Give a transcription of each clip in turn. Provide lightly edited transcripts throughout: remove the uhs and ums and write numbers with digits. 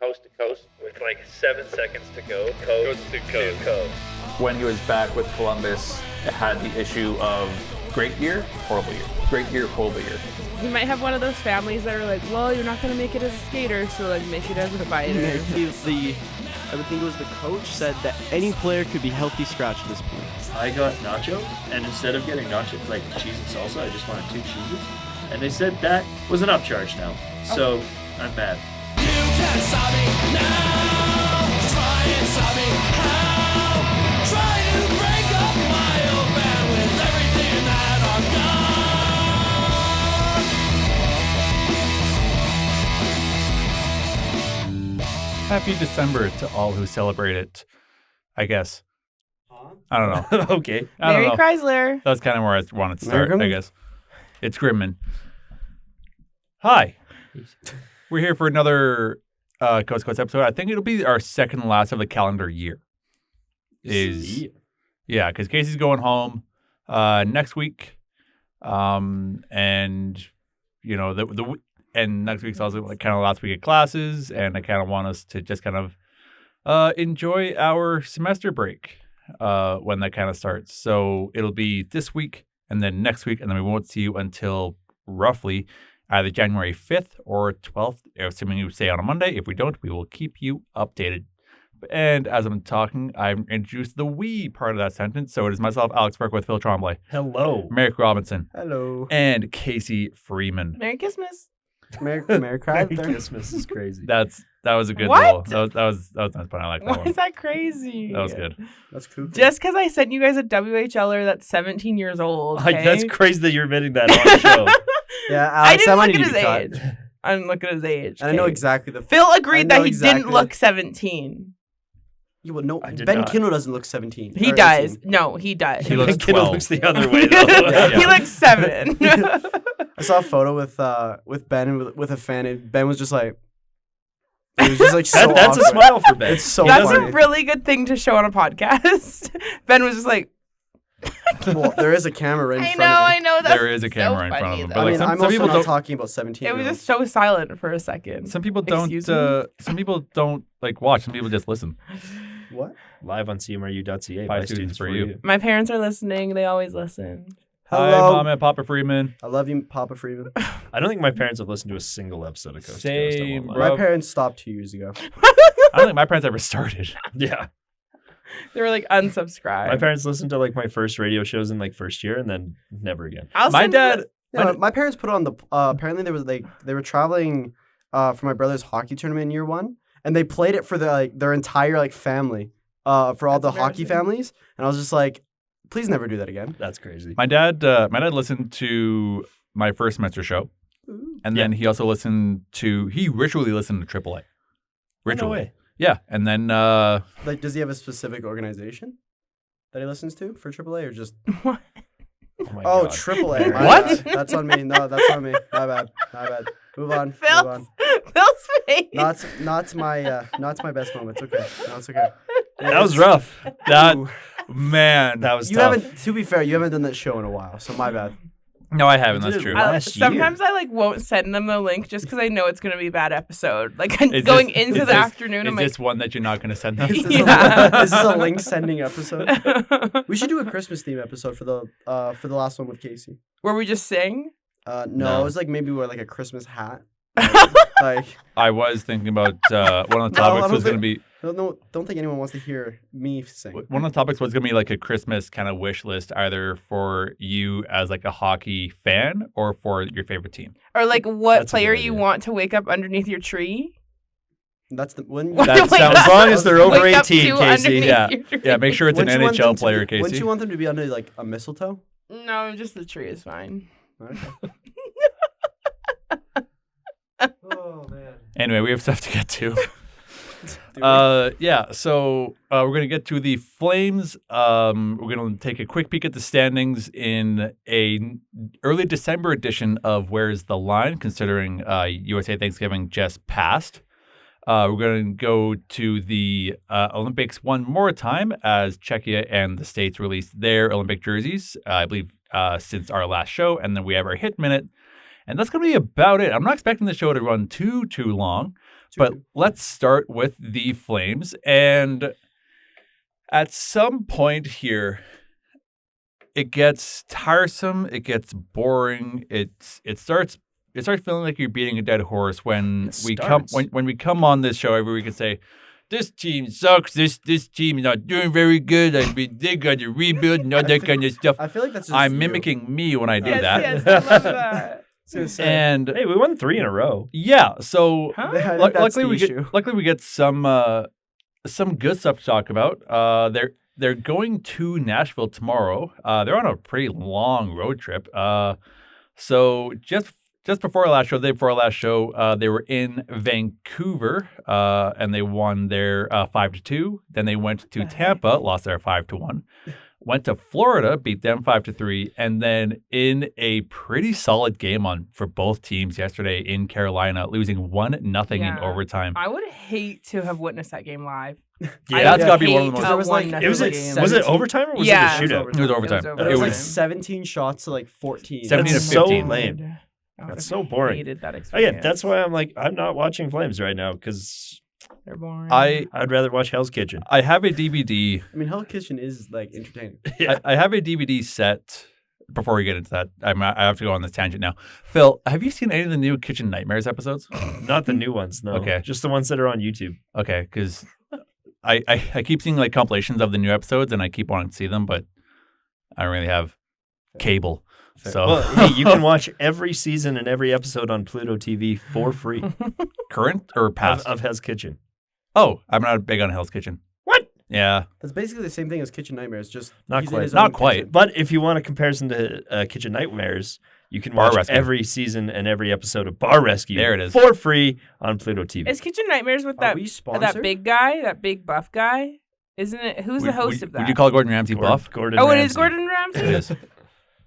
Coast to coast with like 7 seconds to go. Coast to coast. When he was back with Columbus, it had the issue of great year, horrible year. Great year, horrible year. He might have one of those families that are like, well, you're not going to make it as a skater, so like make it as a fighter. I would think it was the coach said that any player could be healthy scratch at this point. I got nachos, and instead of getting nachos like cheese and salsa, I just wanted 2 cheeses. And they said that was an upcharge now. So I'm mad. You can't stop me now. Try and stop me how? Try to break up my old band with everything that I've done. Happy December to all who celebrate it, I guess. I don't know. Okay. I don't Mary know. Chrysler. That's kind of where I wanted to start, Merriman? I guess. It's Grimman. Hi. We're here for another Coast to Coast episode. I think it'll be our second last of the calendar year. Yeah, because Casey's going home next week. And, you know, and next week's also like kind of last week of classes. And I kind of want us to just kind of enjoy our semester break when that kind of starts. So it'll be this week and then next week. And then we won't see you until roughly either January 5th or 12th, assuming you stay on a Monday. If we don't, we will keep you updated. And as I'm talking, I've introduced the we part of that sentence. So it is myself, Alex Burke, with Phil Tremblay, Hello. Merrick Robinson, Hello. and Casey Freeman. Merry Christmas. Merry Merry Chrysler. Christmas is crazy. That was a good What? little. That was nice fun. I like that Why one. is that crazy? That was good. That's cool. Just because I sent you guys a WHLer that's 17 years old. Okay? That's crazy that you're admitting that on the show. Yeah, I Alex, didn't might look need at to his be cut. age. I didn't look at his age. And I know okay? exactly the. Phil agreed I that know he exactly. didn't look 17. You would know. I did Ben not. Kino doesn't look 17. He or does. 18. No, he does. He looks Kiddo 12. looks the other way though. Yeah. He looks 7. I saw a photo with Ben and with a fan, and Ben was just like. It was just like so. That's a awkward. smile for Ben. It's so That's funny. a really good thing to show on a podcast. Ben was just like, Well, there is a camera right in I front of me. know. That's There is a camera in front of funny, him, though. but I like mean, some I'm also people not don't. talking about 17. It was just so silent for a second. Some people don't. Excuse me? Some people don't like watch. Some people just listen. What? Live on CMRU.ca By by students students for for you. you. My parents are listening. They always listen. Hi, Hello. Mom and Papa Freeman. I love you, Papa Freeman. I don't think my parents have listened to a single episode of Coast to Coast. I Same, won't bro. lie. My parents stopped 2 years ago. I don't think my parents ever started. Yeah. They were like unsubscribed. My parents listened to like my first radio shows in like first year and then never again. I'll My send dad. Yeah, my parents put on the. Apparently, they were traveling for my brother's hockey tournament in year 1, and they played it for their entire family. For all That's the hockey embarrassing. families, and I was just like, please never do that again. That's crazy. My dad listened to my first semester show, and then he also listened to. He ritually listened to AAA. Oh, no Ritually. way. Yeah, and then Like, does he have a specific organization that he listens to for AAA, or just? Oh, my Oh, God. AAA. my What? bad. That's on me. No, that's on me. My bad. Move on. Move Phil's, on. Phil's face. Not my best moment. It's okay. No, it's okay. That was rough. that Ooh. man. That was You tough. haven't. To be fair, you haven't done that show in a while, so my bad. No, I haven't. We That's did it true. last year. Sometimes I won't send them the link just because I know it's gonna be a bad episode. Like Is going this- into is the this- afternoon, Is I'm like, this one that you're not going to send them? Is this, Yeah. is this a link sending episode? We should do a Christmas theme episode for the last one with Casey. where we just sing. No, No. it was like maybe wear like a Christmas hat. Like, I was thinking about one of the No, I topics don't was going to think- be don't think anyone wants to hear me sing. one of the topics was going to be like a Christmas kind of wish list, either for you as like a hockey fan or for your favorite team. Or like what That's a good player you idea. want to wake up underneath your tree. That's the when. What That do you sounds- As long as they're over wake up 18, to Casey. underneath Yeah. your tree? Yeah, make sure it's an Wouldn't you want them NHL to player, be- Wouldn't Casey. you want them to be under like a mistletoe? No, just the tree is fine. Okay. Oh man. Anyway, we have stuff to get to. Do we? Yeah, so we're going to get to the Flames. We're going to take a quick peek at the standings in early December edition of Where's the Line, considering USA Thanksgiving just passed. We're going to go to the Olympics one more time as Czechia and the States released their Olympic jerseys, I believe, since our last show. And then we have our hit minute. And that's going to be about it. I'm not expecting the show to run too long. But let's start with the Flames. And at some point here, it gets tiresome. It gets boring. It starts feeling like you're beating a dead horse when we come on this show every week and say, this team sucks. This team is not doing very good. They got to rebuild and all that kind of stuff. I feel like that's just I'm you. mimicking me when I do that. Yes, I love that. And Hey, we won 3 in a row. yeah, so I think that's luckily the issue. we get some good stuff to talk about. They're going to Nashville tomorrow. They're on a pretty long road trip. So just before our last show, the day before our last show, they were in Vancouver, and they won their 5-2. Then they went to Tampa, lost their 5-1. Went to Florida, beat them 5-3, and then in a pretty solid game for both teams yesterday in Carolina, losing 1-0 in overtime. I would hate to have witnessed that game live. That's got to be one of the most. There was like Was it overtime or was it a shootout? It was overtime. It was like was 17 shots to like 14. 17 That's to so 15. lame. I That's would've so boring. hated that experience. Again, that's why I'm not watching Flames right now because They're boring. I'd rather watch Hell's Kitchen. I have a DVD. I mean, Hell Kitchen is like entertaining. I have a DVD set. Before we get into that, I have to go on this tangent now. Phil, have you seen any of the new Kitchen Nightmares episodes? Not the new ones, no. Okay. Just the ones that are on YouTube. Okay, because I keep seeing like compilations of the new episodes, and I keep wanting to see them, but I don't really have cable. So Well, hey, you can watch every season and every episode on Pluto TV for free current or past? of Hell's Kitchen. Oh, I'm not big on Hell's Kitchen. What? Yeah. That's basically the same thing as Kitchen Nightmares, just Not he's in quite. his Not own quite. kitchen. But if you want a comparison to Kitchen Nightmares, you can Bar watch Rescue. every season and every episode of Bar Rescue There it is. for free on Pluto TV. Is Kitchen Nightmares with Are that we sponsored? that big guy, that big buff guy? Isn't it? Who's the host of that? Would you call Gordon Ramsay buff? Gordon Oh, it Ramsay. is Gordon Ramsay. It is. Are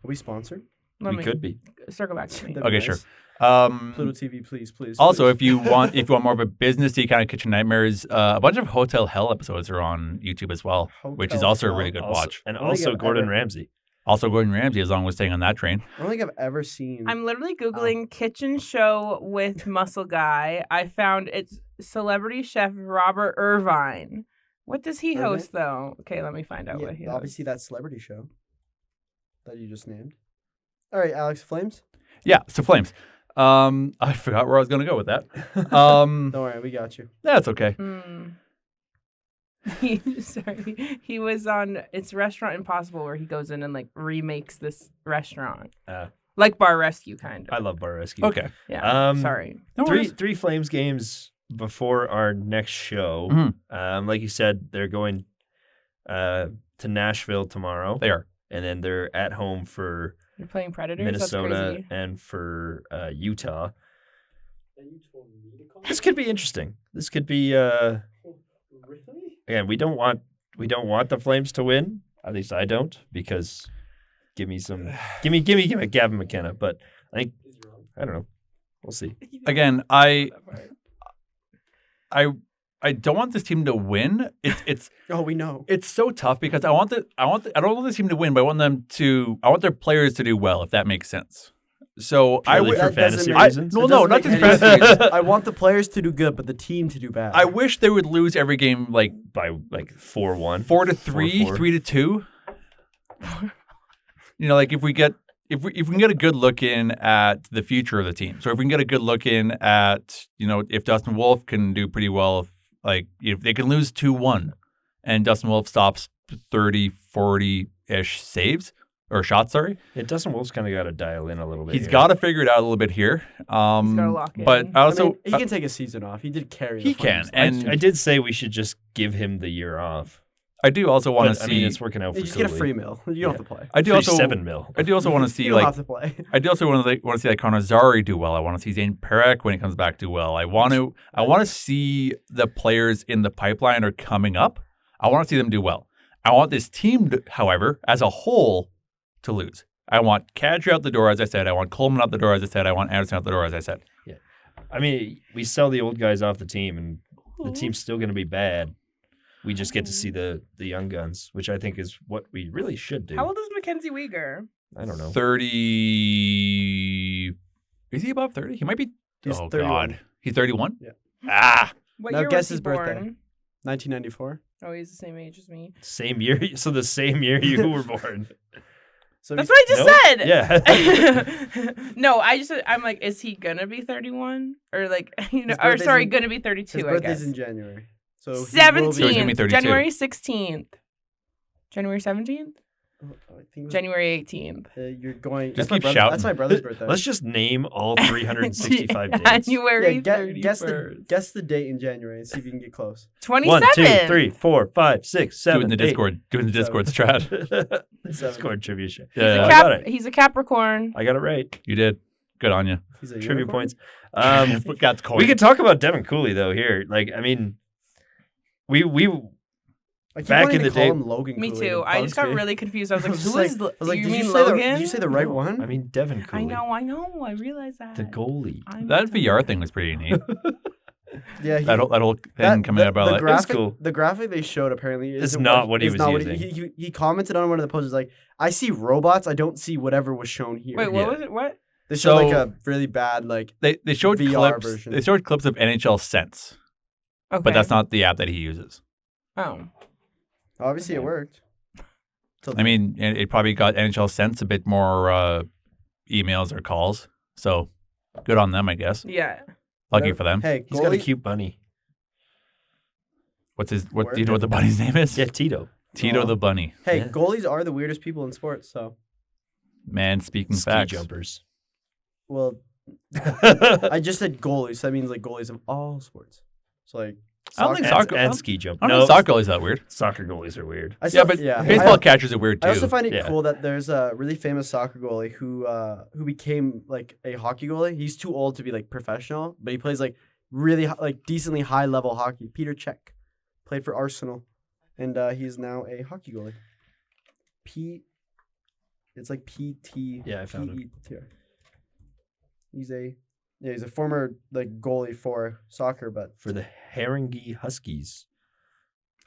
we sponsored? Let We me could be. circle back to me. That'd be Okay, sure. nice. Um, Pluto TV, please. Also, please. if you want more of a businessy kind of Kitchen Nightmares, a bunch of Hotel Hell episodes are on YouTube as well, which is Hotel also a Hell? really good Also- watch. And I don't think also I've Gordon ever- Ramsay. Also, Gordon Ramsay, as long as staying on that train. I don't think I've ever seen. I'm literally Googling kitchen show with muscle guy. I found it's celebrity chef Robert Irvine. What does he Irvine? host though? Okay, let me find out Yeah, what he hosts. obviously that celebrity show that you just named. All right, Alex Flames. Yeah, so Flames. I forgot where I was going to go with that. Don't worry, we got you. That's okay. Sorry, he was on It's Restaurant Impossible where he goes in and like remakes this restaurant, like Bar Rescue kind of. I love Bar Rescue. Okay. Yeah. Sorry. No worries. Three Flames games before our next show. Mhm. Like you said, they're going to Nashville tomorrow. They are. And then they're at home for You're playing Predators. Minnesota That's crazy. and for Utah. This could be interesting. This could be again, we don't want the Flames to win. At least I don't, because give me Gavin McKenna, but I don't know. We'll see. Again, I don't want this team to win. It's Oh, we know. it's so tough because I don't want this team to win, but I want their players to do well, if that makes sense. So Purely for that doesn't fantasy make- reasons. No, It no, doesn't not make just any fantasy. sense. I want the players to do good, but the team to do bad. I wish they would lose every game like By like 4-1. 4-3, 4-4. 3-2. You know, like if we can get a good look in at the future of the team. So if we can get a good look in at, you know, if Dustin Wolf can do pretty well, if they can lose 2-1 and Dustin Wolf stops 30, 40-ish saves or shots, sorry. Dustin Wolf's kind of got to dial in a little bit. He's here. got to figure it out a little bit here. gotta lock in. But I also I mean, he can take a season off. He did carry. he the Flames can, last and I did say we should just give him the year off. I do also want But, to I see. mean, it's working out for You just get a Cooley. free meal. You don't have to play. I do Free also $7 million. I do also want to see You don't like have to play. I do also want to see like Connor Zary do well. I want to see Zane Perek when he comes back do well. I want to see the players in the pipeline are coming up. I want to see them do well. I want this team, however, as a whole, to lose. I want Kadri out the door, as I said. I want Coleman out the door, as I said. I want Anderson out the door, as I said. I mean, we sell the old guys off the team, and the team's still going to be bad. We just get to see the young guns, which I think is what we really should do. How old is Mackenzie Weegar? I don't know. 30. Is he above 30? He might be. He's oh 31. God, he's 31. Yeah. What Now year guess was he his birthday. born? 1994. Oh, he's the same age as me. Same year. So the same year you were born. So That's he's- what I just Yeah. said. No, I'm like, is he gonna be 31 or like His or birthday's sorry, in- gonna be His 32? I birthday's guess. in January. So he will be- So he's gonna be 17th, 32. January 16th, January 17th, I think it was- January 18th. You're going. Just that's my keep brother- shouting. That's my brother's birthday. Let's just name all 365 days. January yeah, 31st. guess the date in January and see if you can get close. 27. 1, 2, 3, 4, 5, 6, 7. Doing the Discord. Doing the Discord strat. Discord trivia shit. Yeah, I yeah. got it. He's a Capricorn. I got it right. You did. Good on you. He's a Trivia unicorn? points. Got coin. We could talk about Devin Cooley though here. Like, I mean, we I keep back wanting in to the call day- him Logan. Me Cooley, too. it I just bugs got me. really confused. I was I like, was who just is? like, I was like, you did mean you say Logan? did you say the right one? I mean Devin Cooley. I know. I realized that. The goalie. That VR thing was pretty neat. Yeah, that whole thing coming out about the like, graphic. cool. The graphic they showed apparently It's isn't not what he is was not using. he commented on one of the posts like, I see robots. I don't see whatever was shown here. Wait, what Yeah. was it? What? They showed like So- a really bad like. they showed VR clips. version. They showed clips of NHL Sense, Okay. but that's not the app that he uses. Oh. Obviously, it worked. So- I mean, it probably got NHL Sense a bit more emails or calls. So good on them, I guess. Yeah. Lucky for them. Hey, He's got a goalie- cute bunny. What do you Word. know what the bunny's name is? Yeah, Tito. Tito Oh. the bunny. Hey, Yeah. goalies are the weirdest people in sports. So, Man, speaking Ski facts. jumpers. well, I I just said goalies. So that means like goalies of all sports. So like, I don't think soccer- soccer- and ski jump. I don't know soccer is that weird. Soccer goalies are weird. I Yeah, still, but yeah, baseball I, catchers are weird too. I also find it Yeah. cool that there's a really famous soccer goalie who became like a hockey goalie. He's too old to be like professional, but he plays like really like decently high level hockey. Peter Cech played for Arsenal, and he's now a hockey goalie. It's like PT. Yeah, I found him. PETR. He's a former like goalie for soccer, but For the Haringey Huskies.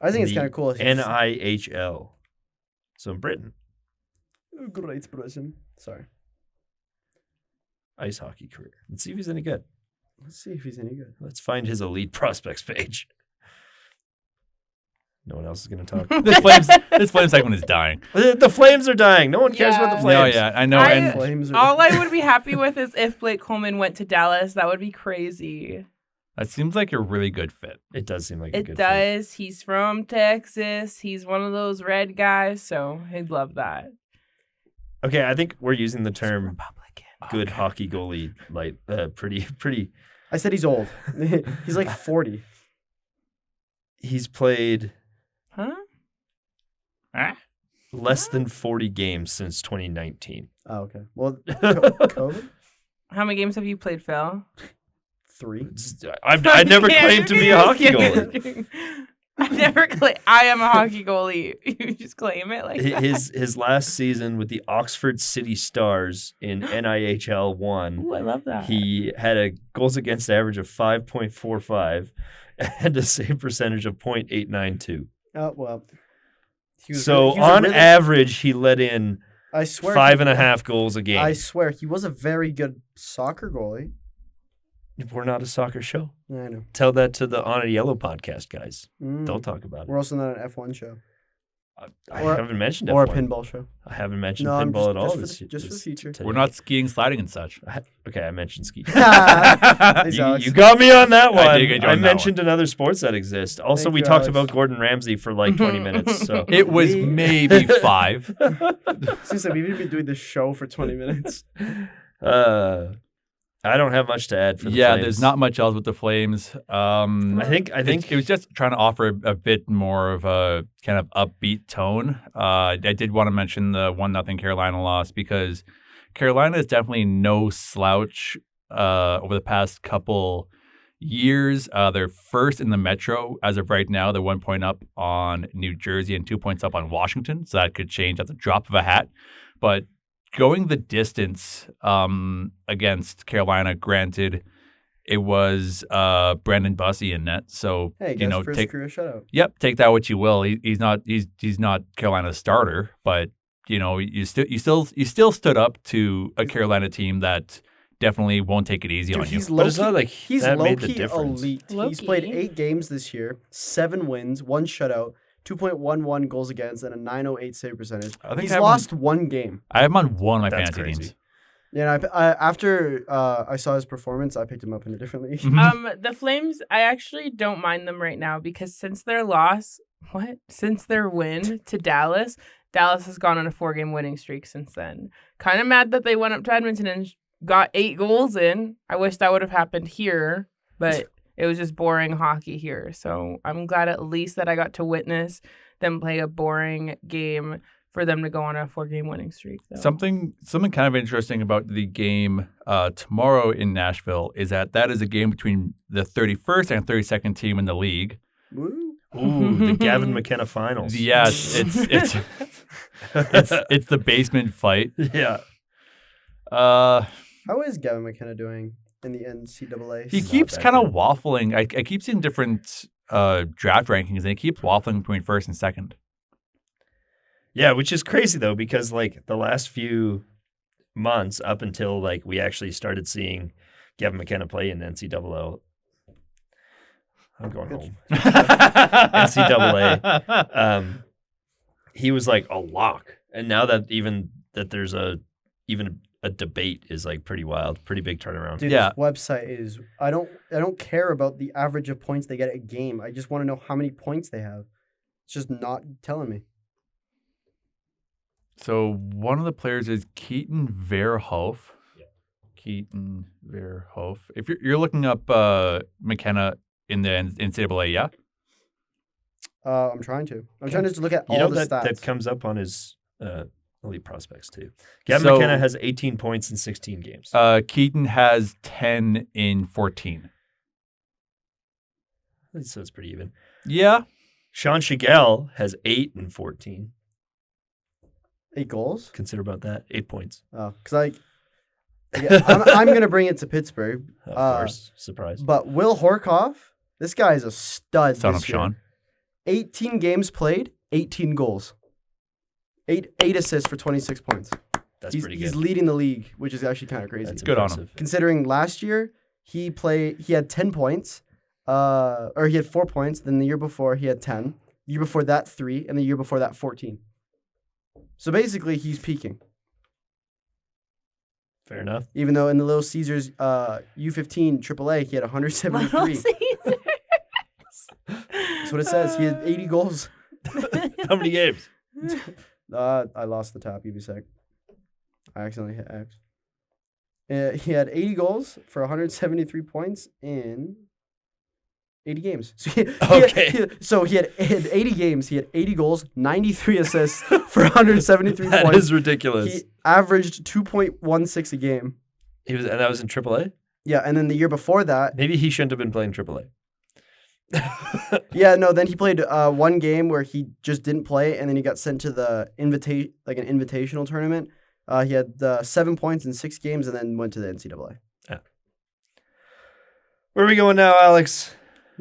I think it's The kind of cool. NIHL. So in Britain, Great expression. Sorry. ice hockey career. Let's see if he's any good. Let's see if he's any good. Let's find his elite prospects page. No one else is going to talk. this Flames segment is dying. The Flames are dying. No one cares about the Yeah. Flames. No, yeah, I know. I- and Flames are All I would be happy with is if Blake Coleman went to Dallas. That would be crazy. that seems like a really good fit. It does seem like a It good does. He's from Texas. He's one of those red guys, so he'd love that. fit. Okay, I think we're using the term Republican. good hockey goalie like pretty. I said he's old. He's like 40. He's played Huh? less than 40 games since 2019. Oh, okay. Well, COVID? How many games have you played, Phil? 3. I never claimed to be a hockey goalie. I never claim. I am a hockey goalie. You just claim it like that. His last season with the Oxford City Stars in NIHL 1, Ooh, I love that. he had a goals against average of 5.45 and a save percentage of .892. Oh, well. So he was a on really- average, he let in I swear. 5.5 goals a game. I swear, he was a very good soccer goalie. We're not a soccer show. I know. Tell that to the On a Yellow podcast guys. Mm. They'll talk about it. We're also not an F1 show I or- haven't mentioned or a F1. pinball show. I haven't mentioned No, I'm pinball at all. just for the future. today. We're not skiing, sliding, and such. Okay, I mentioned ski. Thanks, You, Alex. you got me on that one. I did get you on that mentioned another sports that exist. Also, Thank we you, talked Alex. about Gordon Ramsay for like 20 minutes. So It was We- maybe 5. Seems like we've even been doing this show for 20 minutes. I don't have much to add for the Yeah, Flames. there's not much else with the Flames. I think it was just trying to offer a bit more of a kind of upbeat tone. I did want to mention the 1-0 Carolina loss because Carolina is definitely no slouch over the past couple years. They're first in the Metro as of right now. They're 1 point up on New Jersey and 2 points up on Washington. So that could change at the drop of a hat. But going the distance against Carolina, granted, it was Brandon Bussey in net. So Hey, you guys, know, first take career shutout. take that what you will. He's not Carolina's starter, but you know, you still stood up to a Carolina team that definitely won't take it easy Dude, on you. he's But it's low-key- not like he's that made low-key the difference. elite. He's Low-key. played 8 games this year, 7 wins, 1 shutout, 2.11 goals against, and a 908 save percentage. I think He's I have lost 1 game. I have him on one of my That's fantasy crazy. teams. Yeah, and after I saw his performance, I picked him up in a different league. Mhm. The Flames, I actually don't mind them right now because since their win to Dallas, Dallas has gone on a 4-game winning streak since then. Kind of mad that they went up to Edmonton and got 8 goals in. I wish that would have happened here, but it was just boring hockey here. So I'm glad at least that I got to witness them play a boring game for them to go on a 4-game winning streak. Though. Something kind of interesting about the game tomorrow in Nashville is that is a game between the 31st and 32nd team in the league. Woo. Ooh, the Gavin McKenna finals. Yeah, it's the basement fight. Yeah. How is Gavin McKenna doing in the NCAA? He not keeps that kind of good. waffling. I keep seeing different draft rankings, and he keeps waffling between first and second. Yeah, which is crazy though, because like the last few months up until like we actually started seeing Gavin McKenna play in NCAA. I'm going home. NCAA. He was like a lock, and now that there's a debate is like pretty wild, pretty big turnaround. Dude, Yeah. this website is. I don't care about the average of points they get a game. I just want to know how many points they have. It's just not telling me. So one of the players is Keaton Verhoef. Keaton Verhoef. If you're looking up McKenna in the NCAA, yeah. I'm trying to. I'm trying to just look at You all know the that stats. comes up on his elite prospects too. Gavin So- McKenna has 18 points in 16 games. Keaton has 10 in 14. So it's pretty even. Yeah. Sean Shigell has 8 in 14. 8 goals. Consider about that. 8 points. Oh, because I'm gonna bring it to Pittsburgh. Of Uh, course. Surprise. But Will Horkoff, this guy is a stud. Son this of year. Sean. 18 games played, 18 goals, 8 assists for 26 points. That's he's, pretty he's good. leading the league, which is actually kind of crazy. That's Good on him. impressive. Considering last year he had 10 points, or he had 4 points. Then the year before he had 10. The year before that 3, and the year before that 14. So basically he's peaking. Fair enough. Even though in the Little Caesars U15 AAA he had 173. Little Caesars. That's what it says. He had 80 goals. How many games? I lost the tab. Give me a sec. I accidentally hit X. He had 80 goals for 173 points in 80 games. So he had 80 games. He had 80 goals, 93 assists for 173 That points. is ridiculous. He averaged 2.16 a game. And that was in AAA? Yeah, and then the year before that, Maybe he shouldn't have been playing AAA. yeah, no, then he played one game where he just didn't play, and then he got sent to the an invitational tournament. He had 7 points in 6 games, and then went to the NCAA. Where are we going now, Alex?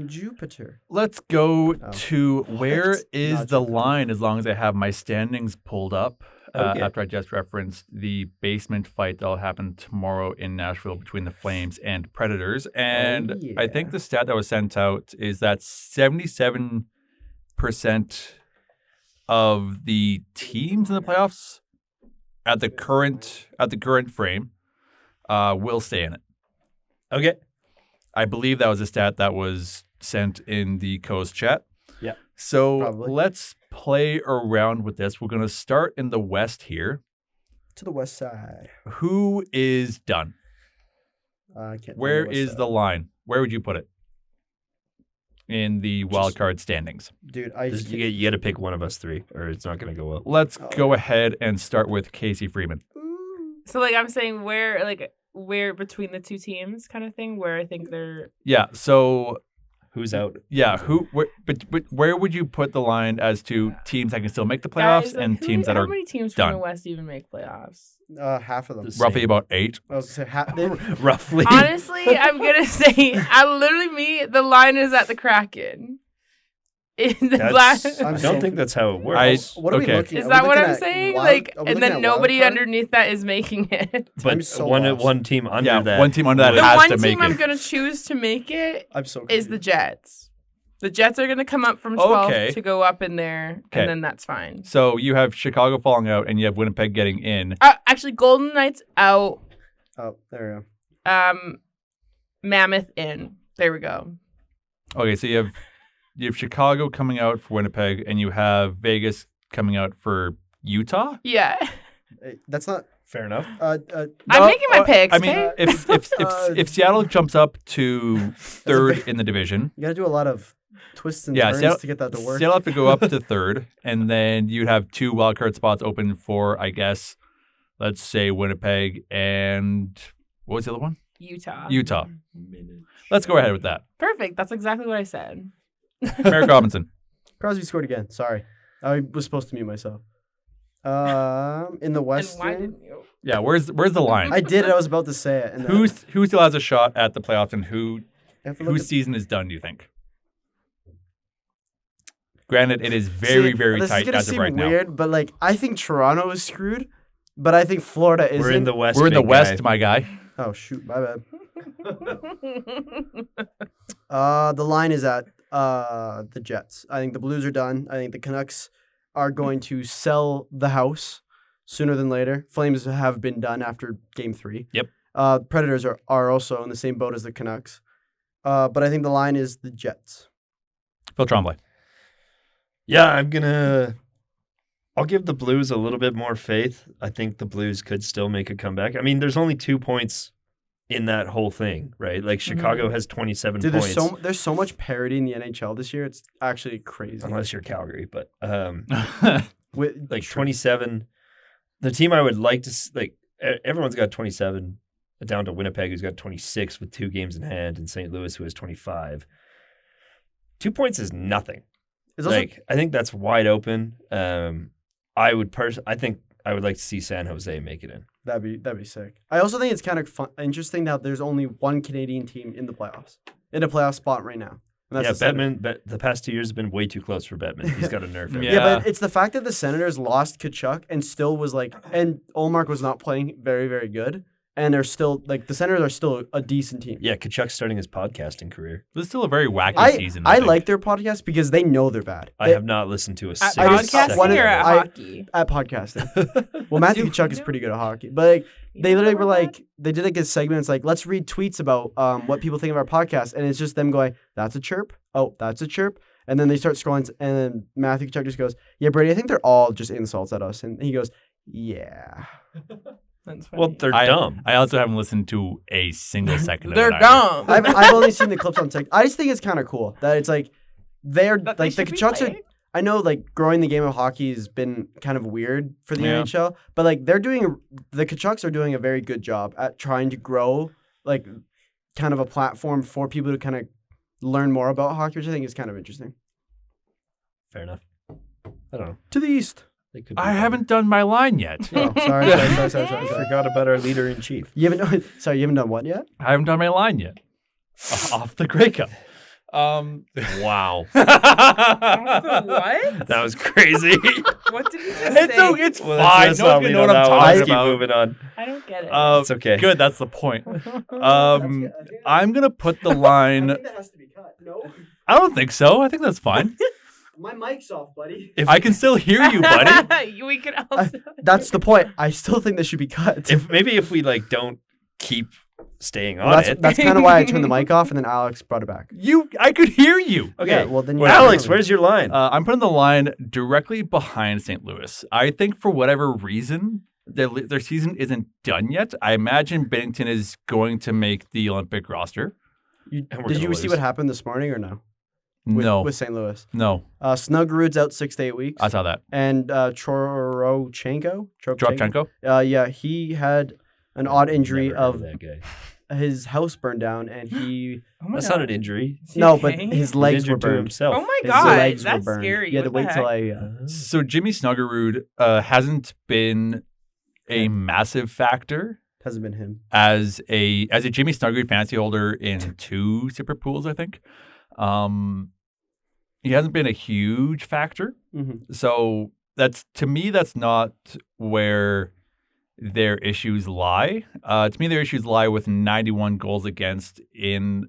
Jupiter. Let's go Oh. to where What? is Not the Jupiter. line as long as I have my standings pulled up Okay. after I just referenced the basement fight that'll happen tomorrow in Nashville between the Flames and Predators. And I think yeah. the stat that was sent out is that 77% of the teams in the playoffs at the current frame will stay in it. Okay. I believe that was a stat that was sent in the Coast chat. Yeah. So Probably. let's play around with this. We're going to start in the West here. To the west side. Who is done? I can't. Where remember is west the side. line? Where would you put it in the wild card standings? Dude, You got to pick one of us three, or it's not going to go well. Let's Oh. go ahead and start with Casey Freeman. So like I'm saying where between the two teams kind of thing where I think they're Yeah. So Who's out? yeah, but where would you put the line as to teams that can still make the playoffs guys, like, and teams that how are many teams done. from the West even make playoffs? half of them. The roughly same. about 8? I was gonna say Roughly. Honestly, I'm gonna say the line is at the Kraken. That's, I'm I so- don't think that's how it works. What are we Okay. looking at? Is Are we that what looking I'm at saying? wild- Like, are we and looking then at nobody wild card? underneath that is making it. But I'm so one lost. one team under Yeah, that. one team under that The has one to make team I'm it. gonna choose to make it I'm so is the confused. Jets. The Jets are gonna come up from 12 Okay. to go up in there, Okay. and then that's fine. So you have Chicago falling out, and you have Winnipeg getting in. Actually, Golden Knights out. Oh, there we go. Mammoth in. There we go. Okay, so you have Chicago coming out for Winnipeg, and you have Vegas coming out for Utah. Yeah, That's not. Fair enough. I'm making my picks. I mean, okay? if Seattle jumps up to third big- in the division, You got to do a lot of twists and Yeah, turns Seattle- to get that to work. Seattle have to go up to third, and then you'd have 2 wildcard spots open for, I guess, let's say Winnipeg and what was the other one? Utah. Utah. Let's go ahead with that. Perfect. That's exactly what I said. Merrick Robinson. Crosby scored again. Sorry, I was supposed to mute myself. In the And why Western, didn't you? Yeah, where's the line? I did. I was about to say it. And then Who still has a shot at the playoffs, and I have to look whose at- season is done? Do you think? Granted, it is very See, very this tight is gonna as of seem right now. weird, but like I think Toronto is screwed, but I think Florida isn't. We're in the West. We're in the big West, guy. my guy. Oh shoot, my bad. The line is at the Jets. I think the Blues are done. I think the Canucks are going to sell the house sooner than later. Flames have been done after Game 3. Yep. Predators are also in the same boat as the Canucks. But I think the line is the Jets. Phil Tremblay. Yeah, I'll give the Blues a little bit more faith. I think the Blues could still make a comeback. I mean, there's only 2 points in that whole thing, right? Like Chicago has 27 Dude, points. there's so much parity in the NHL this year. It's actually crazy. Unless you're Calgary, but With, like 27. The team I would like to everyone's got 27, down to Winnipeg, who's got 26 with 2 games in hand, and St. Louis, who has 25. 2 points is nothing. It's also, I think that's wide open. I think I would like to see San Jose make it in. that'd be sick. I also think it's kind of interesting that there's only one Canadian team in the playoffs, in a playoff spot right now. And Yeah, the Senators. Bettman. The past 2 years have been way too close for Bettman. He's got a nerve. Yeah. Yeah, but it's the fact that the Senators lost Kachuk and still was like, and Olmark was not playing very, very good. And they're still, like, the Senators are still a decent team. Yeah, Kachuk's starting his podcasting career. This is still a very wacky I season. I think. like their podcast because they know they're bad. I They- have not listened to a At single just- podcasting second one or of at I- hockey? At podcasting. Well, Matthew Kachuk is pretty good at hockey. But, like, they literally were like, they did like a segment. It's like, let's read tweets about what people think of our podcast. And it's just them going, that's a chirp. Oh, that's a chirp. And then they start scrolling. And then Matthew Kachuk just goes, yeah, Brady, I think they're all just insults at us. And he goes, yeah. That's funny. Well, they're dumb. I also haven't listened to a single second of They're it. either. dumb. I've only seen the clips on TikTok. I just think it's kind of cool that it's like they're That they like the should be Kachucks are. playing? I know like growing the game of hockey has been kind of weird for the Yeah. NHL, but like the Kachucks are doing a very good job at trying to grow like kind of a platform for people to kind of learn more about hockey, which I think is kind of interesting. Fair enough. I don't know. To the east. They could be I better. haven't done my line yet. Oh, sorry. I forgot about our leader in chief. You haven't done, sorry, you haven't done what yet? I haven't done my line yet. Off the Grey Cup. Wow. What? That was crazy. What did you just It's say? it's Well, fine. that's No how one we can know what know I'm that one. talking Let's keep about. moving on. I don't get it. It's okay. Good, that's the point. I'm gonna put the line. that has to be cut. No. I don't think so. I think that's fine. My mic's off, buddy. If, I can still hear you, buddy. We could also. That's the point. I still think this should be cut. if we like don't keep staying on Well, it. that's kind of why I turned the mic off, and then Alex brought it back. I could hear you. Okay. Yeah, well, then you- Alex, where's your line? I'm putting the line directly behind St. Louis. I think for whatever reason, their season isn't done yet. I imagine Bennington is going to make the Olympic roster. You, And we're did gonna you see lose. what happened this morning or no? No, With St. Louis. no, Snuggerud's out 6 to 8 weeks. I saw that. And Chorochenko? Dropchenko. Yeah, he had an odd injury Never heard of that guy. his house burned down, and he Oh my That's God. not an injury. Is he no, but okay? his He's legs were injured to burned. himself. Oh my His God, legs were that's burned. scary. You had to What wait the till heck? So Jimmy Snuggerud hasn't been a massive factor hasn't been him. as a Jimmy Snuggerud fantasy holder in 2 separate pools, I think. he hasn't been a huge factor. Mhm. So to me, that's not where their issues lie. To me, their issues lie with 91 goals against in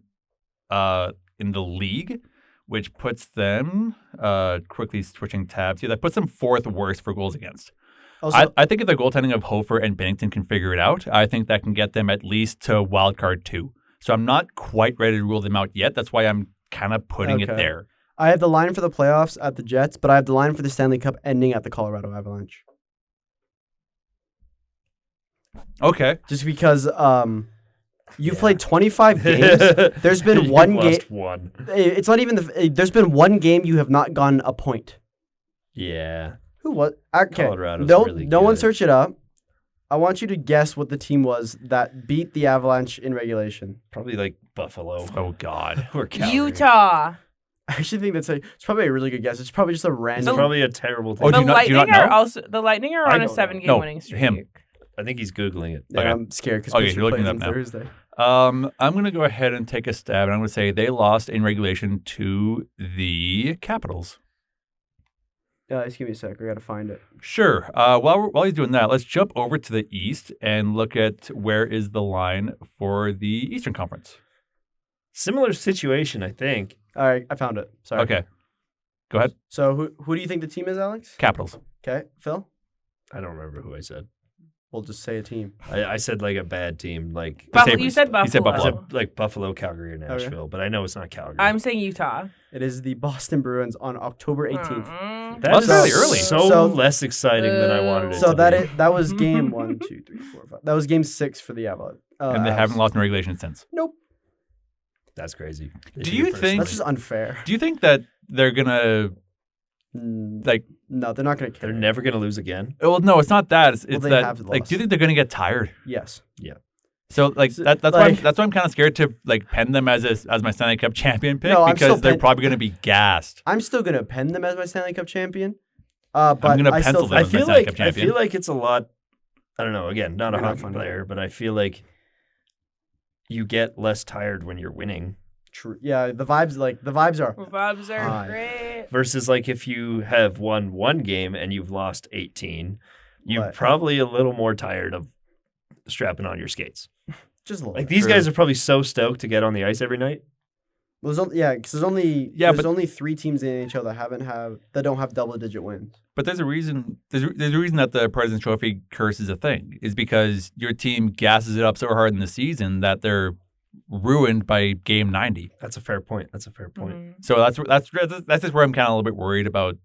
the league, which puts them quickly switching tabs here. That puts them 4th worst for goals against. Also, I think if the goaltending of Hofer and Bennington can figure it out, I think that can get them at least to wildcard 2. So I'm not quite ready to rule them out yet. That's why I'm kind of putting it Okay. there. I have the line for the playoffs at the Jets, but I have the line for the Stanley Cup ending at the Colorado Avalanche. Okay. Just because you've Yeah. played 25 games. There's been You've one game. lost one. It's not even there's been one game you have not gotten a point. Yeah. Who was? Okay. Colorado's no, really no one good. search it up. I want you to guess what the team was that beat the Avalanche in regulation. Probably like Buffalo Oh, God. or Calgary. Utah. I actually think it's probably a really good guess. It's probably just a It's random. probably a terrible Oh, thing. do you not know? The Lightning are I on a don't know. 7-game winning streak. him. I think he's Googling it. Yeah, Okay. I'm scared because Okay, Pittsburgh you're looking plays it on up now. Thursday. I'm going to go ahead and take a stab, and I'm going to say they lost in regulation to the Capitals. Just give me a sec. I gotta find it. Sure. While he's doing that, let's jump over to the East and look at where is the line for the Eastern Conference. Similar situation, I think. All right, I found it. Sorry. Okay. Go ahead. So who do you think the team is, Alex? Capitals. Okay, Phil. I don't remember who I said. We'll just say a team. I said like a bad team, like Sabres. You said Buffalo. He said I Buffalo. said like Buffalo, Calgary, or Nashville, but I know it's not Calgary. I'm saying Utah. It is the Boston Bruins on October 18th. Mm. That is That's really early. So less exciting than I wanted it So to that be. that was game 1, 2, 3, 4, 5. That was game 6 for the Avalanche. And they haven't lost in regulation since. Nope. That's crazy. They Do took it you personally. think- That's just unfair. Do you think that they're going to, like, No, they're not gonna they're care. never going to lose again? well, no, it's not that. It's they that, have like, lost. do you think they're going to get tired? Yes. So, like, So, that's like- why I'm kind of scared to, like, pen them as my Stanley Cup champion pick No, I'm because still they're pen- probably going to be gassed. I'm still gonna pen them as my Stanley Cup champion. But gonna I pencil still them I as think my feel Stanley Cup like champion. it's a lot. I don't know. Again, not a You're not hockey fun. player, but I feel like you get less tired when you're winning true. Yeah, the vibes are Vibes are Hi. great. versus like if you have won one game and you've lost 18, you're Right. probably a little more tired of strapping on your skates. just a little. Like bit. these guys are probably so stoked to get on the ice every night. Because there's only Yeah, there's but- only 3 teams in the NHL that don't have double-digit wins. But there's a reason. There's a reason that the President's Trophy curse is a thing. Is because your team gasses it up so hard in the season that they're ruined by game 90. That's a fair point. That's a fair point. Mhm. So that's just where I'm kind of a little bit worried about,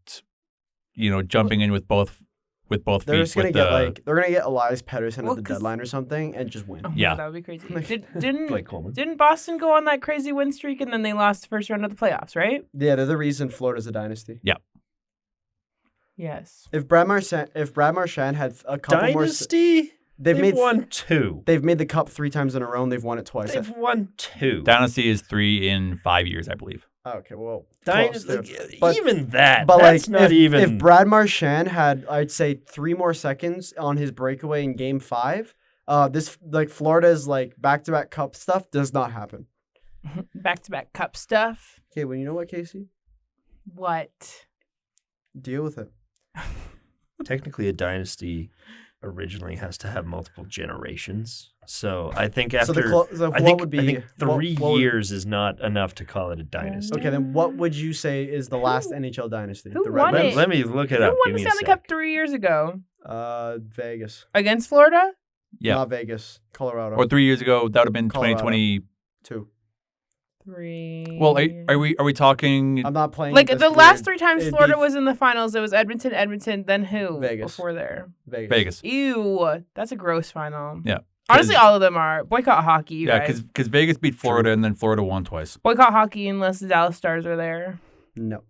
jumping in with both They're feet. just gonna with get they're gonna get Elias Pettersson Well, at the 'cause- deadline or something and just win. Oh, Yeah. that would be crazy. Like- Didn't Blake Coleman. didn't Boston go on that crazy win streak and then they lost the first round of the playoffs, right? Yeah, they're the reason Florida's a dynasty. Yes. If Brad Marchand had a couple more, Dynasty? they've made won 2. they've made the cup 3 times in a row and they've won it twice. They've won 2. Dynasty is 3 in 5 years, I believe. Oh, okay, well, Dynasty, close there. But- even that. But that's like, not if, even. if Brad Marchand had, I'd say 3 more seconds on his breakaway in Game 5, this like Florida's like back-to-back cup stuff does not happen. Back-to-back cup stuff. Okay, well, you know what, Casey? What? Deal with it. Technically, a dynasty originally has to have multiple generations. So I think after. So I what think, would be? I think what- 3 what would- years is not enough to call it a dynasty. Okay, then what would you say is the last NHL dynasty? who the won Red it? Wings? Let me look it Who up. won Give the me a Stanley sec. Cup 3 years ago Vegas. against Florida? Yeah. Not Vegas. Colorado. Or 3 years ago, that would have been Colorado. 2020. 2. 3. Well, are we talking? I'm not playing. Like this the weird. last 3 times It'd Florida be was in the finals, it was Edmonton, then who? Vegas. Before there. Vegas. Vegas. That's a gross final. Yeah. Honestly, all of them are. Boycott hockey, you Yeah, guys. because Vegas beat Florida and then Florida won twice. Boycott hockey unless the Dallas Stars are there. No.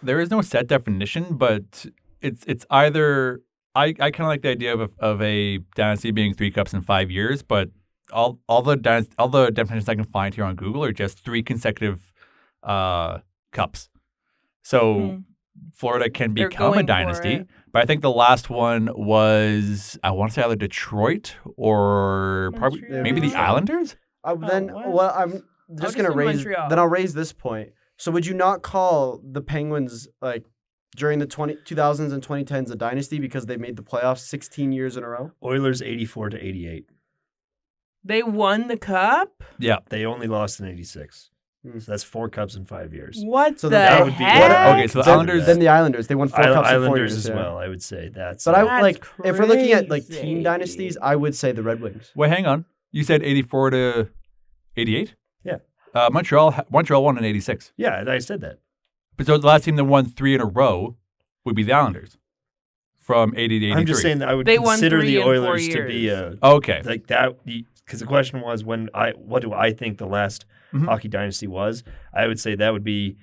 There is no set definition, but it's either I kind of like the idea of a dynasty being 3 cups in 5 years, but all the definitions I can find here on Google are just 3 consecutive cups. So Hmm. Florida can They're become a going for dynasty, it. but I think the last one was I want to say either Detroit or probably Montreal. maybe the Islanders. Then what? well, I'm just just gonna say raise. Montreal. Then I'll raise this point. So would you not call the Penguins like during the 2000s and 2010s a dynasty because they made the playoffs 16 years in a row? Oilers 84 to 88. They won the cup? Yeah. They only lost in 86. Hmm. So that's 4 cups in 5 years. What So the that would be- heck? Okay, so the Then- Islanders. Then the Islanders, they won 4 cups in 4 Islanders years as yeah. well, I would say. That's But I That's like if we're looking at like crazy. team dynasties, I would say the Red Wings. Wait, hang on. You said 84 to 88? Yeah. Montreal won in 86. yeah, and I said that. But so the last team that won 3 in a row would be the Islanders from 80 to 83. I'm just saying that I would They won consider 3 the in 4 Oilers to be years. Okay. like that because the question was what do I think the last Mhm. hockey dynasty was? I would say that would be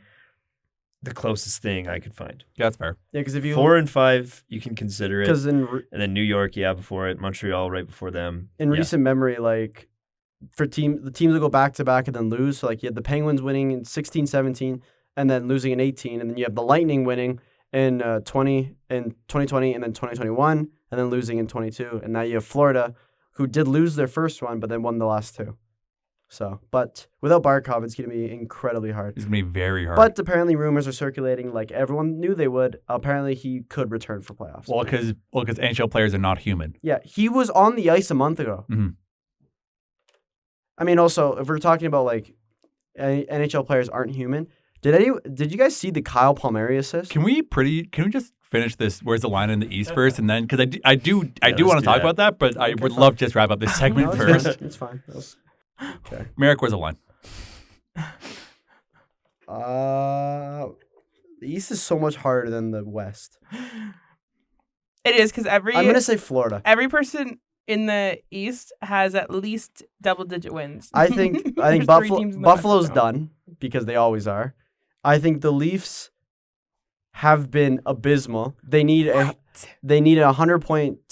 the closest thing I could find. Yeah, that's fair. Yeah, because if you 4 and 5, you can consider it. because And then New York, before it. Montreal, right before them. in Yeah. recent memory, like for the teams will go back to back and then lose. So like you had the Penguins winning in 16, 17, and then losing in 18, and then you have the Lightning winning in 2020, and then 2021, and then losing in 22, and now you have Florida, who did lose their first one, but then won the last 2. So, but without Barkov, it's going to be incredibly hard. It's going to be very hard. But apparently, rumors are circulating, like everyone knew they would. Apparently, he could return for playoffs. well, because NHL players are not human. Yeah, he was on the ice a month ago. Mhm. I mean, also, if we're talking about like NHL players aren't human, did you guys see the Kyle Palmieri assist? Can we just finish this? Where's the line in the East first, and then because I do let's want to do talk that. about that, but I Okay, would fine. love to just wrap up this segment No, it's first. fine. It's fine. That was- okay. Merrick, where's the line? The East is so much harder than the West. It is because I'm gonna say Florida. every person in the East has at least double-digit wins. I think There's 3 Buffalo teams in the West Buffalo's that don't. done because they always are. I think the Leafs have been abysmal. They need a 100-point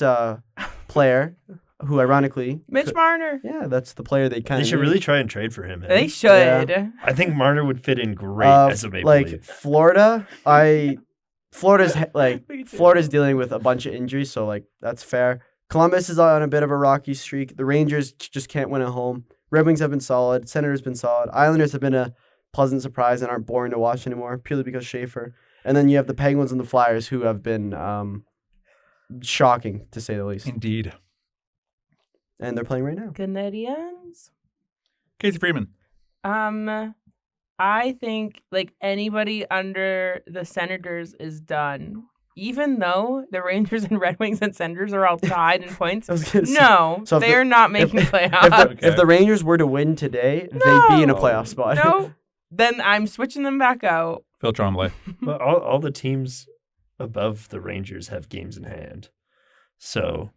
player who ironically Mitch Marner. yeah, that's the player they kind They of should really try and trade for him. They eh? should. I think Marner would fit in great as a Maple like Leaf. Florida's dealing with a bunch of injuries, so like that's fair. Columbus is on a bit of a rocky streak. The Rangers just can't win at home. Red Wings have been solid. Senators been solid. Islanders have been a pleasant surprise and aren't boring to watch anymore purely because Schaefer. And then you have the Penguins and the Flyers who have been shocking to say the least. Indeed. And they're playing right now. Canadians. Casey Freeman. I think like anybody under the Senators is done. Even though the Rangers and Red Wings and Senators are all tied in points, I was gonna say- no, So if they're not making playoffs. If the Rangers were to win today, they'd be in a playoff spot. No, then I'm switching them back out. Phil Tremblay. But all the teams above the Rangers have games in hand. So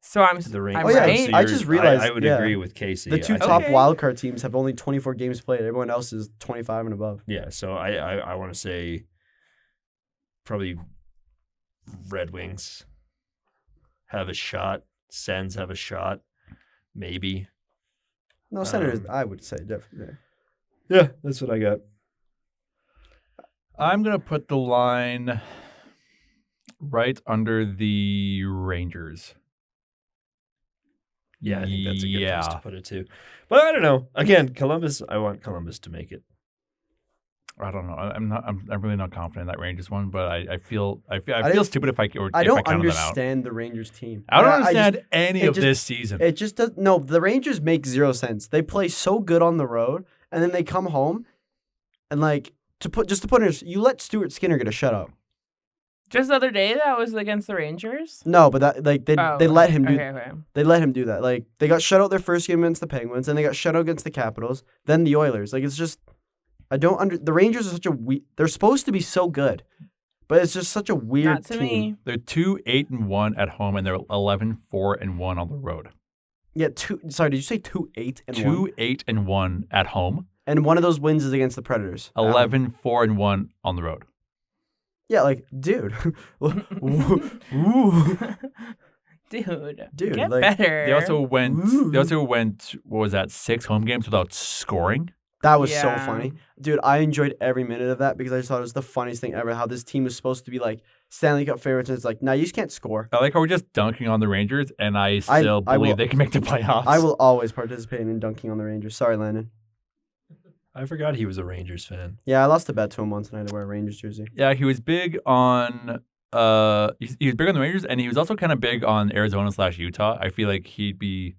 So I'm the Rangers. I'm Oh, yeah, right. I just realized, I would yeah. agree with Casey. The two I top Okay. wildcard teams have only 24 games played. Everyone else is 25 and above. Yeah, so I want to say probably Red Wings have a shot. Sens have a shot. Maybe. No, Senators, I would say definitely. Yeah, that's what I got. I'm going to put the line right under the Rangers. Yeah, I think that's a good place Yeah. to put it too. But I don't know. Again, Columbus. I want Columbus to make it. I don't know. I'm really not confident in that Rangers one, but I feel didn't- stupid if I I if I don't counted them out. understand the Rangers team. I don't just- understand any it of just- this season. It just does no. The Rangers make zero sense. They play so good on the road, and then they come home, and like to put in, you let Stuart Skinner get a shutout. Just the other day, that was against the Rangers. No, but that like they Oh, let him do Okay. they let him do that. Like they got shut out their first game against the Penguins, and they got shut out against the Capitals, then the Oilers. Like it's just the Rangers are such a they're supposed to be so good, but it's just such a weird Not to team. me. They're 2-8-1 at home, and they're 11-4-1 on the road. Yeah, sorry, did you say 2-8-1? 2-8-1 at home, And one of those wins is against the Predators. 11-4-1 on the road. Yeah, like dude. Ooh. Dude, Dude, get like, better. They also went. Ooh. They also went. What was that? 6 home games without scoring. That was so Yeah. funny. Dude, I enjoyed every minute of that because I just thought it was the funniest thing ever how this team was supposed to be like Stanley Cup favorites and it's like, nah, you just can't score. I like how we're just dunking on the Rangers, and I still I believe will- they can make the playoffs. I will always participate in dunking on the Rangers. Sorry, Landon. I forgot he was a Rangers fan. Yeah, I lost a bet to him once and I had to wear a Rangers jersey. Yeah, he was big on he was big on the Rangers, and he was also kind of big on Arizona/Utah. I feel like he'd be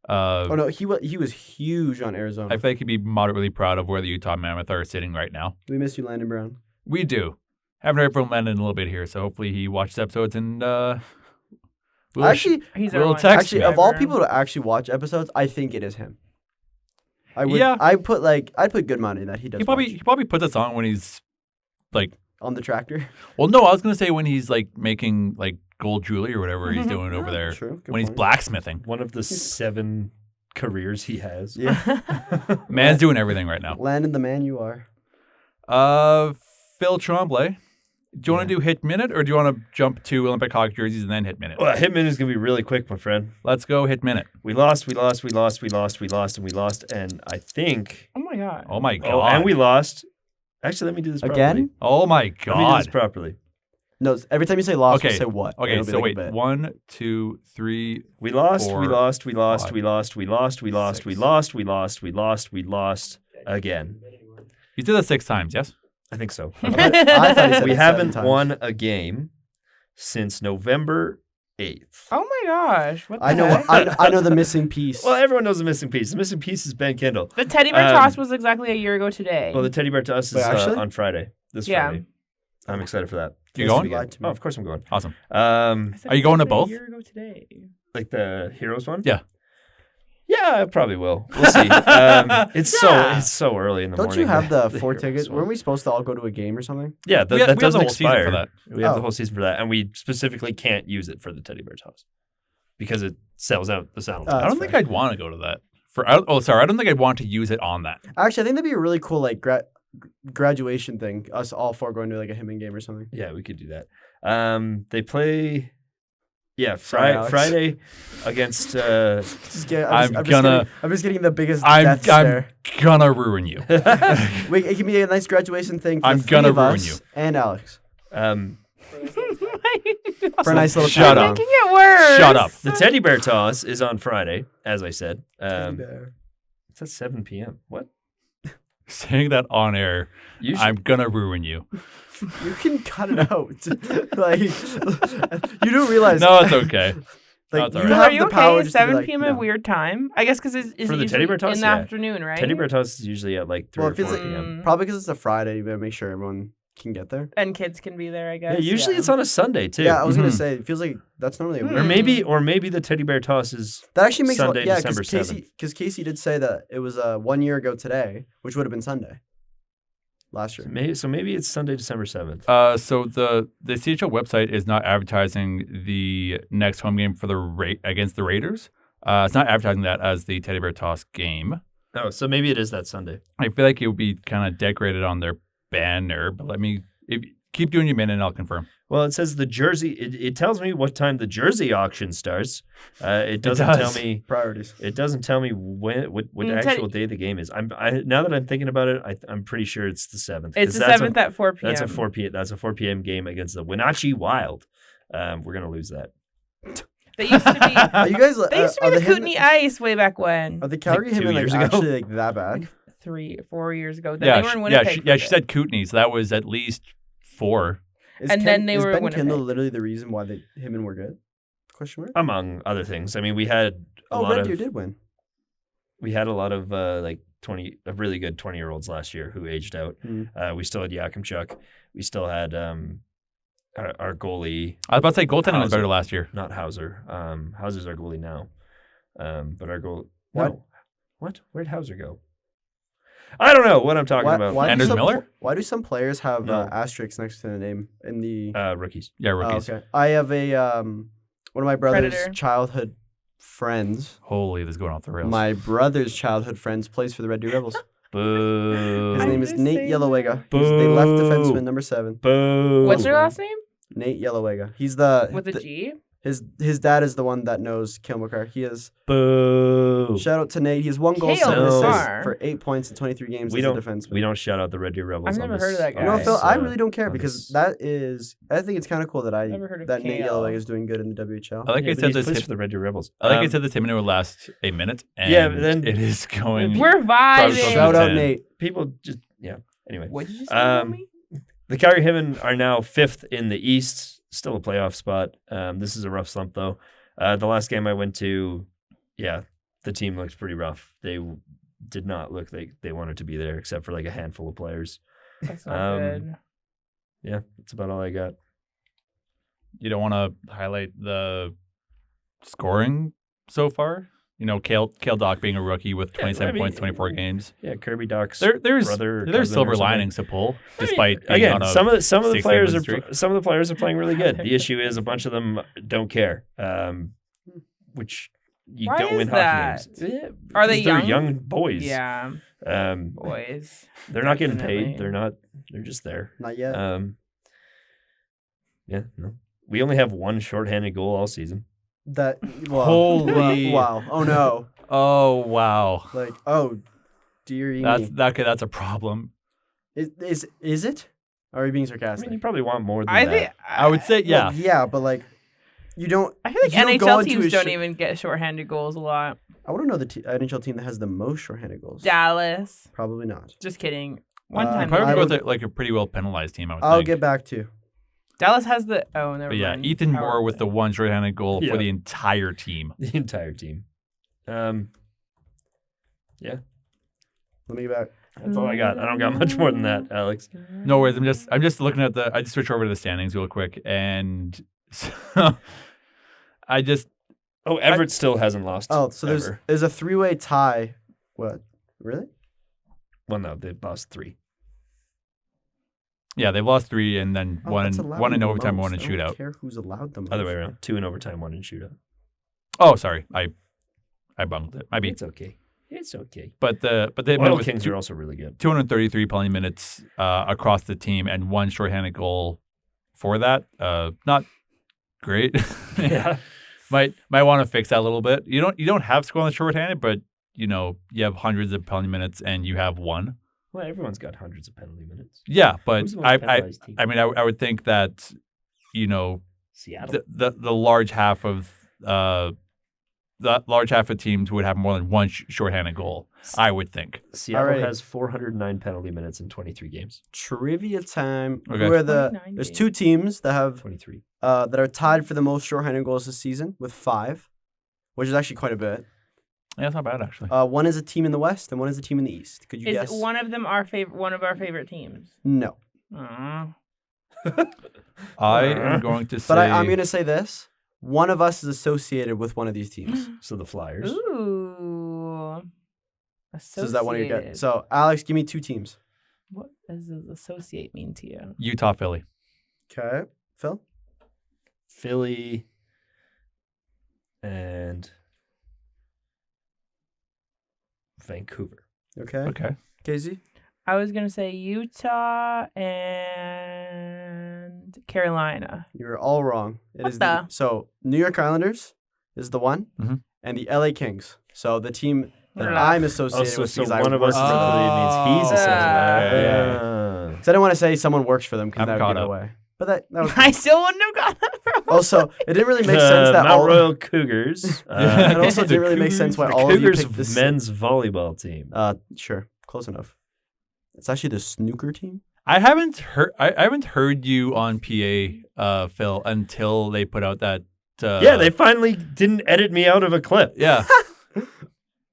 Oh no, he was huge on Arizona. I feel like he'd be moderately proud of where the Utah Mammoth are sitting right now. We miss you, Landon Brown. We do. Haven't heard from Landon in a little bit here, so hopefully he watches episodes and we'll Actually, He's Little our one. text actually, me. of all people to actually watch episodes, I think it is him. I would. Yeah. I'd put good money that he does. he probably puts us on when he's like, on the tractor. well, no, I was gonna say when he's like making like gold jewelry or whatever he's doing over there. True. Good When he's point. blacksmithing. One of the 7 careers he has. Yeah, Man's doing everything right now. Landon, the man you are. Phil Tremblay. Do you want to do hit minute or do you want to jump to Olympic hockey jerseys and then hit minute? Well, Hitman is going to be really quick, my friend. Let's go hit minute. We lost, and we lost. And I think... Oh my god. Oh my god. Oh, and we lost. Actually, let me do this properly. Again? Oh my Let me do god. this properly. No, every time you say lost, Okay. say what? Okay, It'll be so like a wait. bit. 1, 2, 3. We lost, Four, we lost, we lost, five, we lost, we lost, we lost, six. we lost, we lost, we lost, we lost again. You did that 6 times, yes? I think so. I thought he said We it 7 haven't times. won a game since November 8th. Oh my gosh. What the I know. heck? I know the missing piece. Well, everyone knows the missing piece. The missing piece is Ben Kendall. The teddy bear Um, toss was exactly a year ago today. Well, the teddy bear toss is Wait, actually? on Friday. This Yeah. Friday. I'm excited for that. You Yes, going? you lied to me. Oh, of course I'm going. Awesome. I said Are you going to exactly both? A year ago today. Like the Heroes one? Yeah. Yeah, I probably will. We'll see. It's so early in the Don't morning. you have the The 4 Heroes tickets? one. Weren't we supposed to all go to a game or something? Yeah, We have that the doesn't whole season for expire. that. We have Oh. the whole season for that, and we specifically can't use it for the teddy bear toss because it sells out the saddle. I That's don't think fair. I'd want to go to that. I don't think I'd want to use it on that. Actually, I think that'd be a really cool like graduation thing. Us all 4 going to like a Hitman game or something. Yeah, we could do that. They play. Yeah, Sorry, Alex. Friday against. I'm I'm just getting the biggest I'm death stare. gonna ruin you. Wait, it can be a nice graduation thing for I'm the 3 gonna of ruin us you. and Alex for a I'm nice little Shut countdown. up. making it worse. Shut up. the teddy bear toss is on Friday, as I said. Teddy bear. It's at 7 p.m. What? Saying that on air, You should- I'm gonna ruin you. You can cut it out. Like you don't realize. No, it's okay. Like No, it's you alright. Are have you the okay? power Is just to be 7 like, p.m. no. a weird time? I guess because it's For the teddy bear toss? in the Yeah. afternoon, right? Teddy bear toss is usually at like 3 Well, or it feels 4 like p.m. probably because it's a Friday. You better make sure everyone can get there. And kids can be there, I guess. Yeah, usually it's on a Sunday too. Yeah, I was gonna Mhm. say it feels like that's normally a Mm. weird. Or maybe the teddy bear toss is That actually makes Sunday, a lot, December because Casey did say that it was 1 year ago today, which would have been Sunday last year. maybe it's Sunday, December 7th. So the CHL website is not advertising the next home game for the against the Raiders. It's not advertising that as the Teddy Bear Toss game. Oh, so maybe it is that Sunday. I feel like it would be kind of decorated on their banner, but keep doing your minute and I'll confirm. Well, it says the jersey. It tells me what time the jersey auction starts. It doesn't does. tell me. Priorities. It doesn't tell me what Mm, actual day the game is. Now that I'm thinking about it, I'm pretty sure it's the 7th. It's 'cause the that's 7th at 4 p.m. That's a 4 p.m. That's a 4 p.m. game against the Wenatchee Wild. We're gonna lose that. They used to be. Are you guys? They used to be the Kootenai Ice way back when. Are the Calgary Like 2 Hitmen years like ago? actually like that bad? 3-4 years ago. Then they were in Winnipeg. she said Kootenai, so that was at least 4. And then they were is in Ben Kendall Winnipeg. literally the reason why the Hitmen were good? Question mark. Among other things, I mean, we had a Oh, lot Red Deer of did win. we had a lot of like really good 20-year-olds last year who aged out. Mm. We still had Yakimchuk. We still had our goalie, I was about to say goaltending was Hauser. better last year. not Hauser. Hauser's our goalie now. But our goal. What? No. What? Where'd Hauser go? I don't know what I'm talking about. do Anders some Miller? Why do some players have No. asterisks next to the name in the? Rookies. Yeah, Oh, rookies. okay. I have a one of my brother's Predator. childhood friends. Holy, this is going off the rails. My brother's childhood friends plays for the Red Deer Rebels. Boo. His I'm name is just Nate saying Yellowega. He's the left Boo. defenseman, number 7. Boo. What's your last name? Nate Yellowega. He's the With a G? His dad is the one that knows Cale Makar. He is. Boo. Shout out to Nate. He has 1 goal, Cale 7 assists Makar. for 8 points in 23 games We as don't a defenseman. we don't shout out the Red Deer Rebels. I've on never this- heard of that guy. on No, this, Phil, I really don't care on because this- that is. I think it's kind of cool that Never heard of that Nate Cale. Yellowegg is doing good in the WHL. I like Yeah, I but said he this. plays for the Red Deer Rebels. I like I said this 10-minute will last a minute. And Yeah, but then- it is going. We're Probably vibing. Shout out 10. Nate. People just Anyway, What did you say about me? the Calgary Hitmen are now 5th in the East, still a playoff spot. This is a rough slump though. The last game I went to, the team looks pretty rough. They did not look like they wanted to be there, except for like a handful of players. That's not good. Yeah, that's about all I got. You don't want to highlight the scoring so far. You know, Cale Dock being a rookie with 27 points, 24 games. Yeah, Kirby Doc's There's brother, there's cousin or silver something. linings to pull, I mean, despite being again, on a some of the 6-game players win are streak. some of the players are playing really good. The issue is a bunch of them don't care, which you Why don't is win that? hockey games. Yeah, Are they because they're young? young boys. Yeah, boys. They're not getting Definitely. paid. They're just there. Not yet. No. We only have one shorthanded goal all season. That wow. Holy- wow. Oh no. Oh wow, Like oh, dearie that's me. that's a problem. Is it? Or are you being I sarcastic? mean, you probably want more than I that. think I would say yeah. Well, yeah, but like, you don't. I feel like you don't go NHL into teams a don't sh- even get shorthanded goals a lot. I want to know the NHL team that has the most shorthanded goals. Dallas. Probably not. Just kidding. One Uh, time. Probably I go would- with like a pretty well penalized team. I would I'll think. get back to you. Dallas has the. Oh, never But yeah, mind. Ethan Power Moore with the play. one shorthanded goal Yeah. for the entire team. The entire team. Let me get back. That's all I got. I don't got much more than that, Alex. No worries. I'm just looking at I just switch over to the standings real quick, and so I just Oh, Everett still hasn't lost. Oh, so ever. there's a 3-way tie. What? Really? Well, no, they've lost 3. yeah they've lost 3 and then Oh, one that's in allowed one in the overtime, one in most. I don't shootout. care who's allowed the most. Other way around. 2 in overtime, 1 in shootout. Oh, sorry, I bungled it. I mean, It's okay. It's okay. but they Oil with Kings are also really good. 233 penalty minutes across the team and one shorthanded goal for that. Not great. Yeah. might want to fix that a little bit. You don't have score on the shorthanded, but you know you have hundreds of penalty minutes and you have one. Well, everyone's got hundreds of penalty minutes. Yeah, but Who's the most I penalized team? mean I would think that you know Seattle. the large half of teams would have more than one shorthanded goal. I would think. Seattle Alrighty. has 409 penalty minutes in 23 games. Trivia time. Okay. Who are 29 there's games. 2 teams that have 23. that are tied for the most shorthanded goals this season with 5, which is actually quite a bit. Yeah, it's not bad actually. One is a team in the West and one is a team in the East. Could you Is guess? one of them one of our favorite teams? No. Aw. I am going to say. But I'm going to say this. One of us is associated with one of these teams. So the Flyers. Ooh. So is that one you get? Associated. So, Alex, give me 2 teams. What does associate mean to you? Utah, Philly. Okay. Phil? Philly and Vancouver. Okay. Okay. Casey? I was gonna say Utah and Carolina. You're all wrong. It What is the? So, New York Islanders is the one, Mhm. and the LA Kings. So, the team that Ugh. I'm associated so with because I one of us work in for them. Philly means he's a Yeah. So I didn't want to say someone works for them because I'm that would caught give it up. away. But that was I still wouldn't have got that. also it didn't really make sense that Mount all Royal Cougars. it also The didn't really make sense why the all of you Cougars picked this. men's volleyball team. Sure, close enough. It's actually the snooker team. I haven't heard you on PA, Phil, until they put out that. Yeah, they finally didn't edit me out of a clip. Yeah.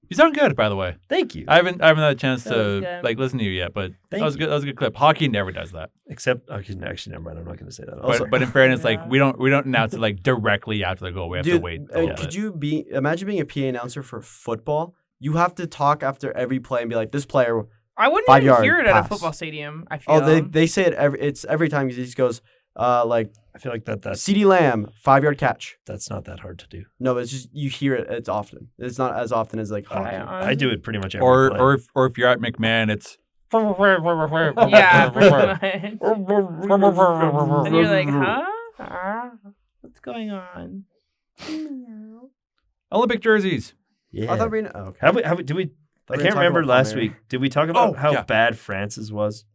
You sound good, by the way. Thank you. I haven't had a chance That was to good. like listen to you yet, but Thank that was you. good. That was a good clip. Hockey never does that. Except, actually, never mind. I'm not going to say that. Also- But in fairness, like Yeah. we don't announce it like directly after the goal. We have to wait. a little could bit. you imagine being a PA announcer for football? You have to talk after every play and be like, "This player." I wouldn't 5 even yard hear it at a pass. football stadium. I feel. Oh, they say it every time. He just goes like I feel like that's CeeDee Lamb 5-yard catch. not that hard to do. No, it's just you hear it. It's often. It's not as often as like hockey. I do it pretty much every play. or if you're at McMahon, it's Yeah, pretty much. And you're like, huh? What's going on? Olympic jerseys. Yeah. I thought we. Oh, okay. Have we? Do we? Thought I we were can't talking remember about last Palmieri. week. Did we talk about Oh, how yeah. bad France's was?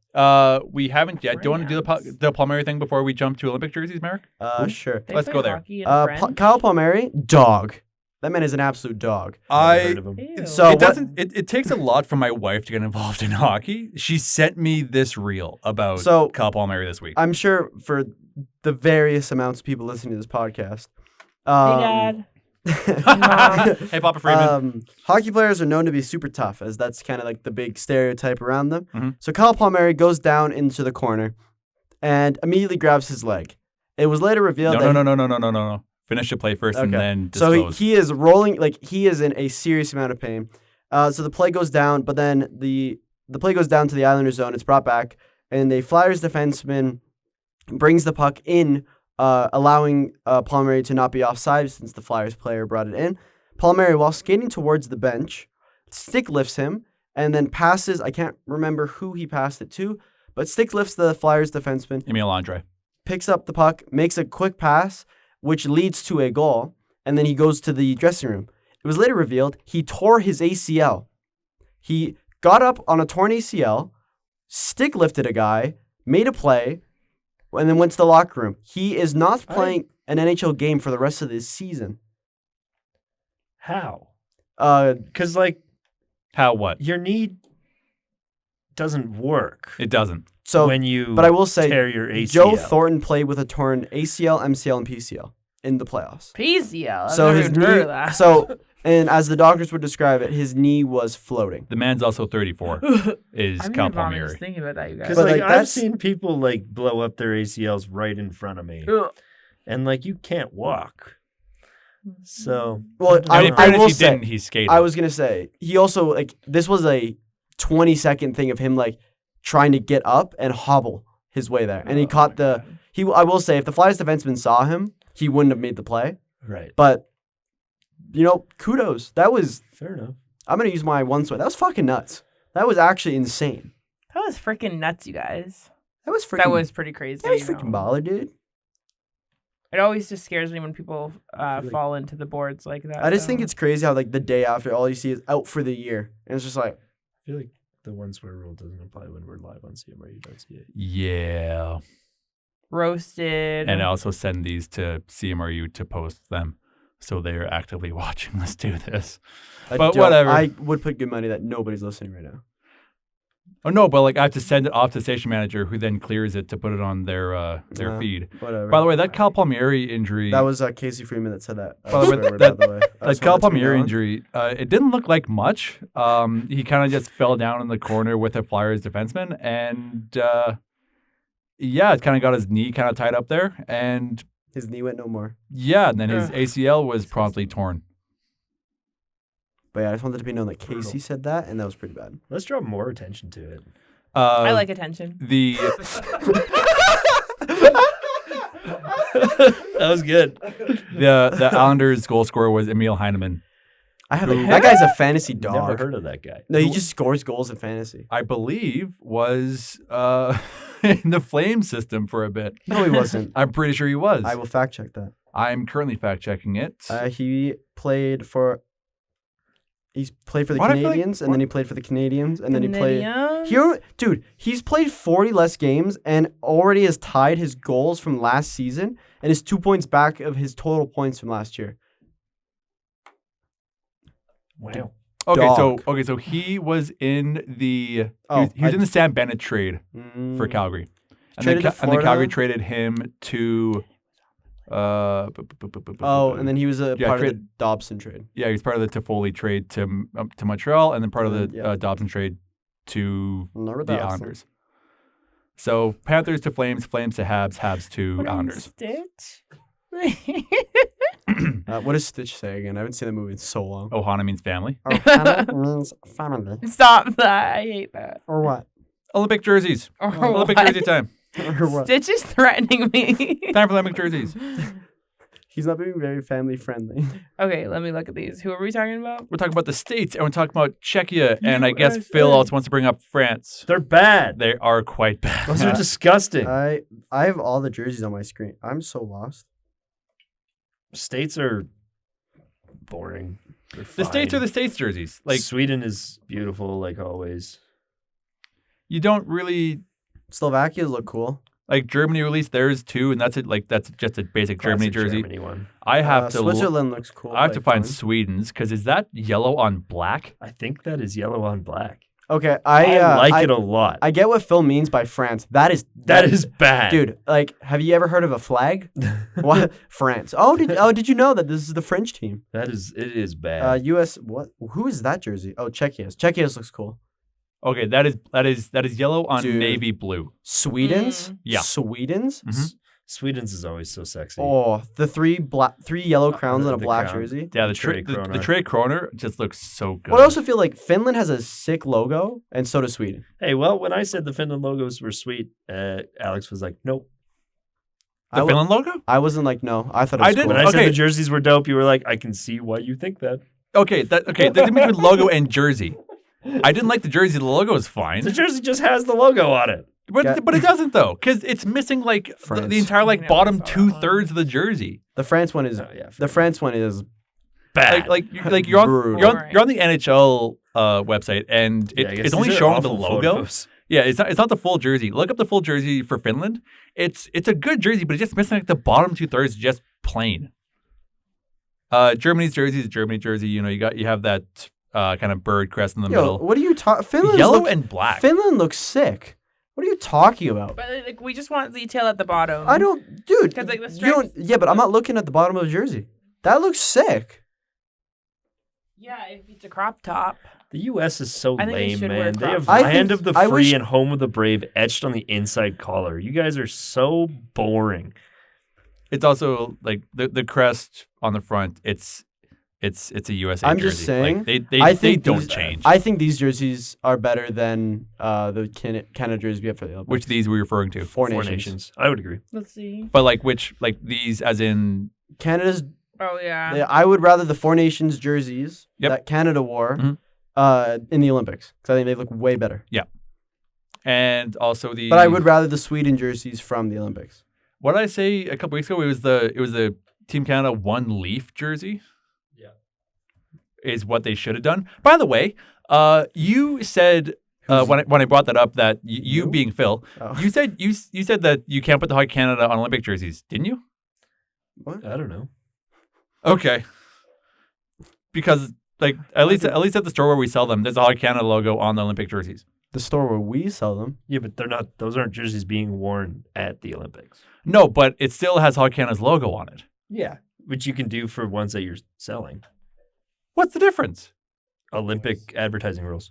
We haven't yet. Do you want to do the Palmieri thing before we jump to Olympic jerseys, Merrick? Sure. They Let's play go there. hockey in French? Kyle Palmieri, dog. That man is an absolute dog. Never heard of him. Ew. So- It doesn't. It takes a lot for my wife to get involved in hockey. She sent me this reel about So- Kyle Palmieri this week. I'm sure for the various amounts of people listening to this podcast. Hey, Dad. Hey, Papa Freeman. Hockey players are known to be super tough, as that's kind of like the big stereotype around them. Mhm. So Kyle Palmieri goes down into the corner and immediately grabs his leg. It was later revealed that No. Finish the play first and Okay. then so disclose. he is rolling, like he is in a serious amount of pain. So the play goes down, but then the play goes down to the Islanders zone. It's brought back, and a Flyers defenseman brings the puck in, allowing Palmieri to not be offside since the Flyers player brought it in. Palmieri, while skating towards the bench, stick lifts him and then passes. I can't remember who he passed it to, but stick lifts the Flyers defenseman, Emil Andre. picks up the puck, makes a quick pass, which leads to a goal, and then he goes to the dressing room. It was later revealed he tore his ACL. He got up on a torn ACL, stick lifted a guy, made a play, and then went to the locker room. He is not playing an NHL game for the rest of this season. How? Uh, Because like How what? your knee doesn't work It doesn't. so, when you but I will say, tear your ACL. Joe Thornton played with a torn ACL, MCL, and PCL in the playoffs. PCL. I've So never his even heard knee, of that. so, and as the doctors would describe it, his knee was floating. The man's also 34. Is I'm Kyle even vomiting Palmieri. just thinking about that, you guys. Because But, like, like, I've that's- seen people like blow up their ACLs right in front of me, Ugh. and like you can't walk. So Well, I mean, in I fairness, will he say, didn't. He skated. I was gonna say he also like this was a 20-second thing of him like trying to get up and hobble his way there, and he caught the he. I will say if the Flyers defenseman saw him, he wouldn't have made the play. right, But you know, kudos. That was fair enough. I'm gonna use my one sweat. That was fucking nuts. That was actually insane. That was freaking nuts, you guys. That was freaking. That was pretty crazy. that was you freaking know. baller, dude. It always just scares me when people fall into the boards like that. I just think though. it's crazy how like the day after all you see is out for the year, and it's just like I feel like the one swear rule doesn't apply when we're live on CMR. You don't see it. Yeah. roasted. And I also send these to CMRU to post them. So they are actively watching us do this. I But don't- whatever. I would put good money that nobody's listening right now. Oh, no, but like I have to send it off to the station manager who then clears it to put it on their Yeah. feed. Whatever. By the way, that Kyle Palmieri injury. That was Casey Freeman that said that. By the way, swear word, that- by the way. I That just wanted Kyle to be Palmieri known. injury, it didn't look like much. He kind of just fell down in the corner with a Flyers defenseman, and yeah, it kind of got his knee kind of tied up there, and His knee went no more. yeah, and then his Ugh. ACL was promptly torn. But yeah, I just wanted to be known that Casey said that, and that was pretty bad. Let's draw more attention to it. I like attention. The That was good. the Islanders' goal scorer was Emil Heineman. I have Who- that guy's a fantasy Never dog. heard of that guy. No, he just scores goals in fantasy. I believe was in the Flame system for a bit. No, he wasn't. I'm pretty sure he was. I will fact check that. I'm currently fact checking it. He played for. He's played for the Why do I feel like- Canadians, and then he played for the Canadians, and then he played. Canadians? Dude, he's played 40 less games and already has tied his goals from last season and is 2 points back of his total points from last year. Wow. Okay, so he was in the he was in the Sam Bennett trade for Calgary, and Traded to and then Florida? Calgary traded him to. and then he was a Yeah, part of the trade- Dobson trade. yeah, he was part of the Toffoli trade to Montreal, and then part of the Yeah. Dobson trade to Remember the Dobson? Islanders. So Panthers to Flames, Flames to Habs, Habs to Islanders. Stitch. What does Stitch say again? I haven't seen that movie in so long. Ohana means family. Ohana means family. Stop that. I hate that. Or what? Olympic jerseys. Or Olympic what? jersey time. Or what? Stitch is threatening me. Time for Olympic jerseys. He's not being very family friendly. Okay, let me look at these. Who are we talking about? We're talking about the States, and we're talking about Czechia, and I guess Phil also wants to bring up France. They're bad. They are quite bad. Those are disgusting. I have all the jerseys on my screen. I'm so lost. States are boring. They're The states are fine. the states jerseys. Like Sweden is beautiful, like always. you don't really Slovakia's look cool. like Germany released theirs too, and that's it. Like that's just a basic Germany Classic jersey. Germany one. I have to. Switzerland looks cool. I have to like, find fun. Sweden's because is that yellow on black? I think that is yellow on black. Okay, I like it a lot. I get what Phil means by France. That is bad, dude. Like, have you ever heard of a flag? What France? Did you know that this is the French team? It is bad. U.S. What? Who is that jersey? Oh, Czechia's. Czechia's looks cool. Okay, that is yellow on Dude. navy blue. Sweden's. Yeah. Sweden's. Mhm. Sweden's is always so sexy. Oh, the three yellow crowns on a the black crown. jersey. Yeah, the Trey Trey Kroner. Trey Kroner just looks so good. But I also feel like Finland has a sick logo, and so does Sweden. Hey, well, when I said the Finland logos were sweet, Alex was like, "Nope." the Finland logo? I wasn't like, no. I thought it I was didn't- cool. When I said Okay. the jerseys were dope, you were like, "I can see why you think that." Okay, the difference between logo and jersey. I didn't like the jersey. The logo is fine, The jersey just has the logo on it. Yeah. but it doesn't though, because it's missing like the France. entire like Yeah, bottom I saw that 2/3 of the jersey. The France one is. Oh, yeah, The France one is. Bad. You're on Brutal. you're on the NHL website and Yeah, I guess it's only these are showing the awful logo. photos. Yeah, it's not the full jersey. Look up the full jersey for Finland. It's a good jersey, but it's just missing like the bottom 2/3, just plain. Germany's jersey is a Germany jersey. You know, you have that kind of bird crest in the Yo, middle. what are you talking? Finland Yellow looks, and black. Finland looks sick. What are you talking about? But like, we just want detail at the bottom. I don't, dude. 'Cause, like, the you don't. stripes- Yeah, but I'm not looking at the bottom of the jersey. That looks sick. Yeah, if it's a crop top. The U.S. is so I think they lame, should wear man. They have crops. I land think- of the I free wish- and home of the brave etched on the inside collar. You guys are so boring. It's also like the crest on the front. It's a USA I'm jersey. just saying, Like, I they think don't these- change. I think these jerseys are better than the Canada jerseys we have for the Olympics. Which of these were you referring to? Four Four nations. nations. I would agree. Let's see. But like which like these as in Canada's. Oh yeah. I would rather the Four Nations jerseys Yep. that Canada wore Mhm. in the Olympics because I think they look way better. and also the. But I would rather the Sweden jerseys from the Olympics. What did I say a couple weeks ago? It was the Team Canada one leaf jersey. Yeah. Is what they should have done. By the way, you said when I brought that up that you You? being Phil, Oh. you said you said that you can't put the Hockey Canada on Olympic jerseys, didn't you? What? I don't know. Okay. Because like at least at the store where we sell them, there's a Hockey Canada logo on the Olympic jerseys. The store where we sell them. Yeah, but they're not. Those aren't jerseys being worn at the Olympics. No, but it still has Hockey Canada's logo on it. Yeah, which you can do for ones that you're selling. What's the difference? Olympic advertising rules.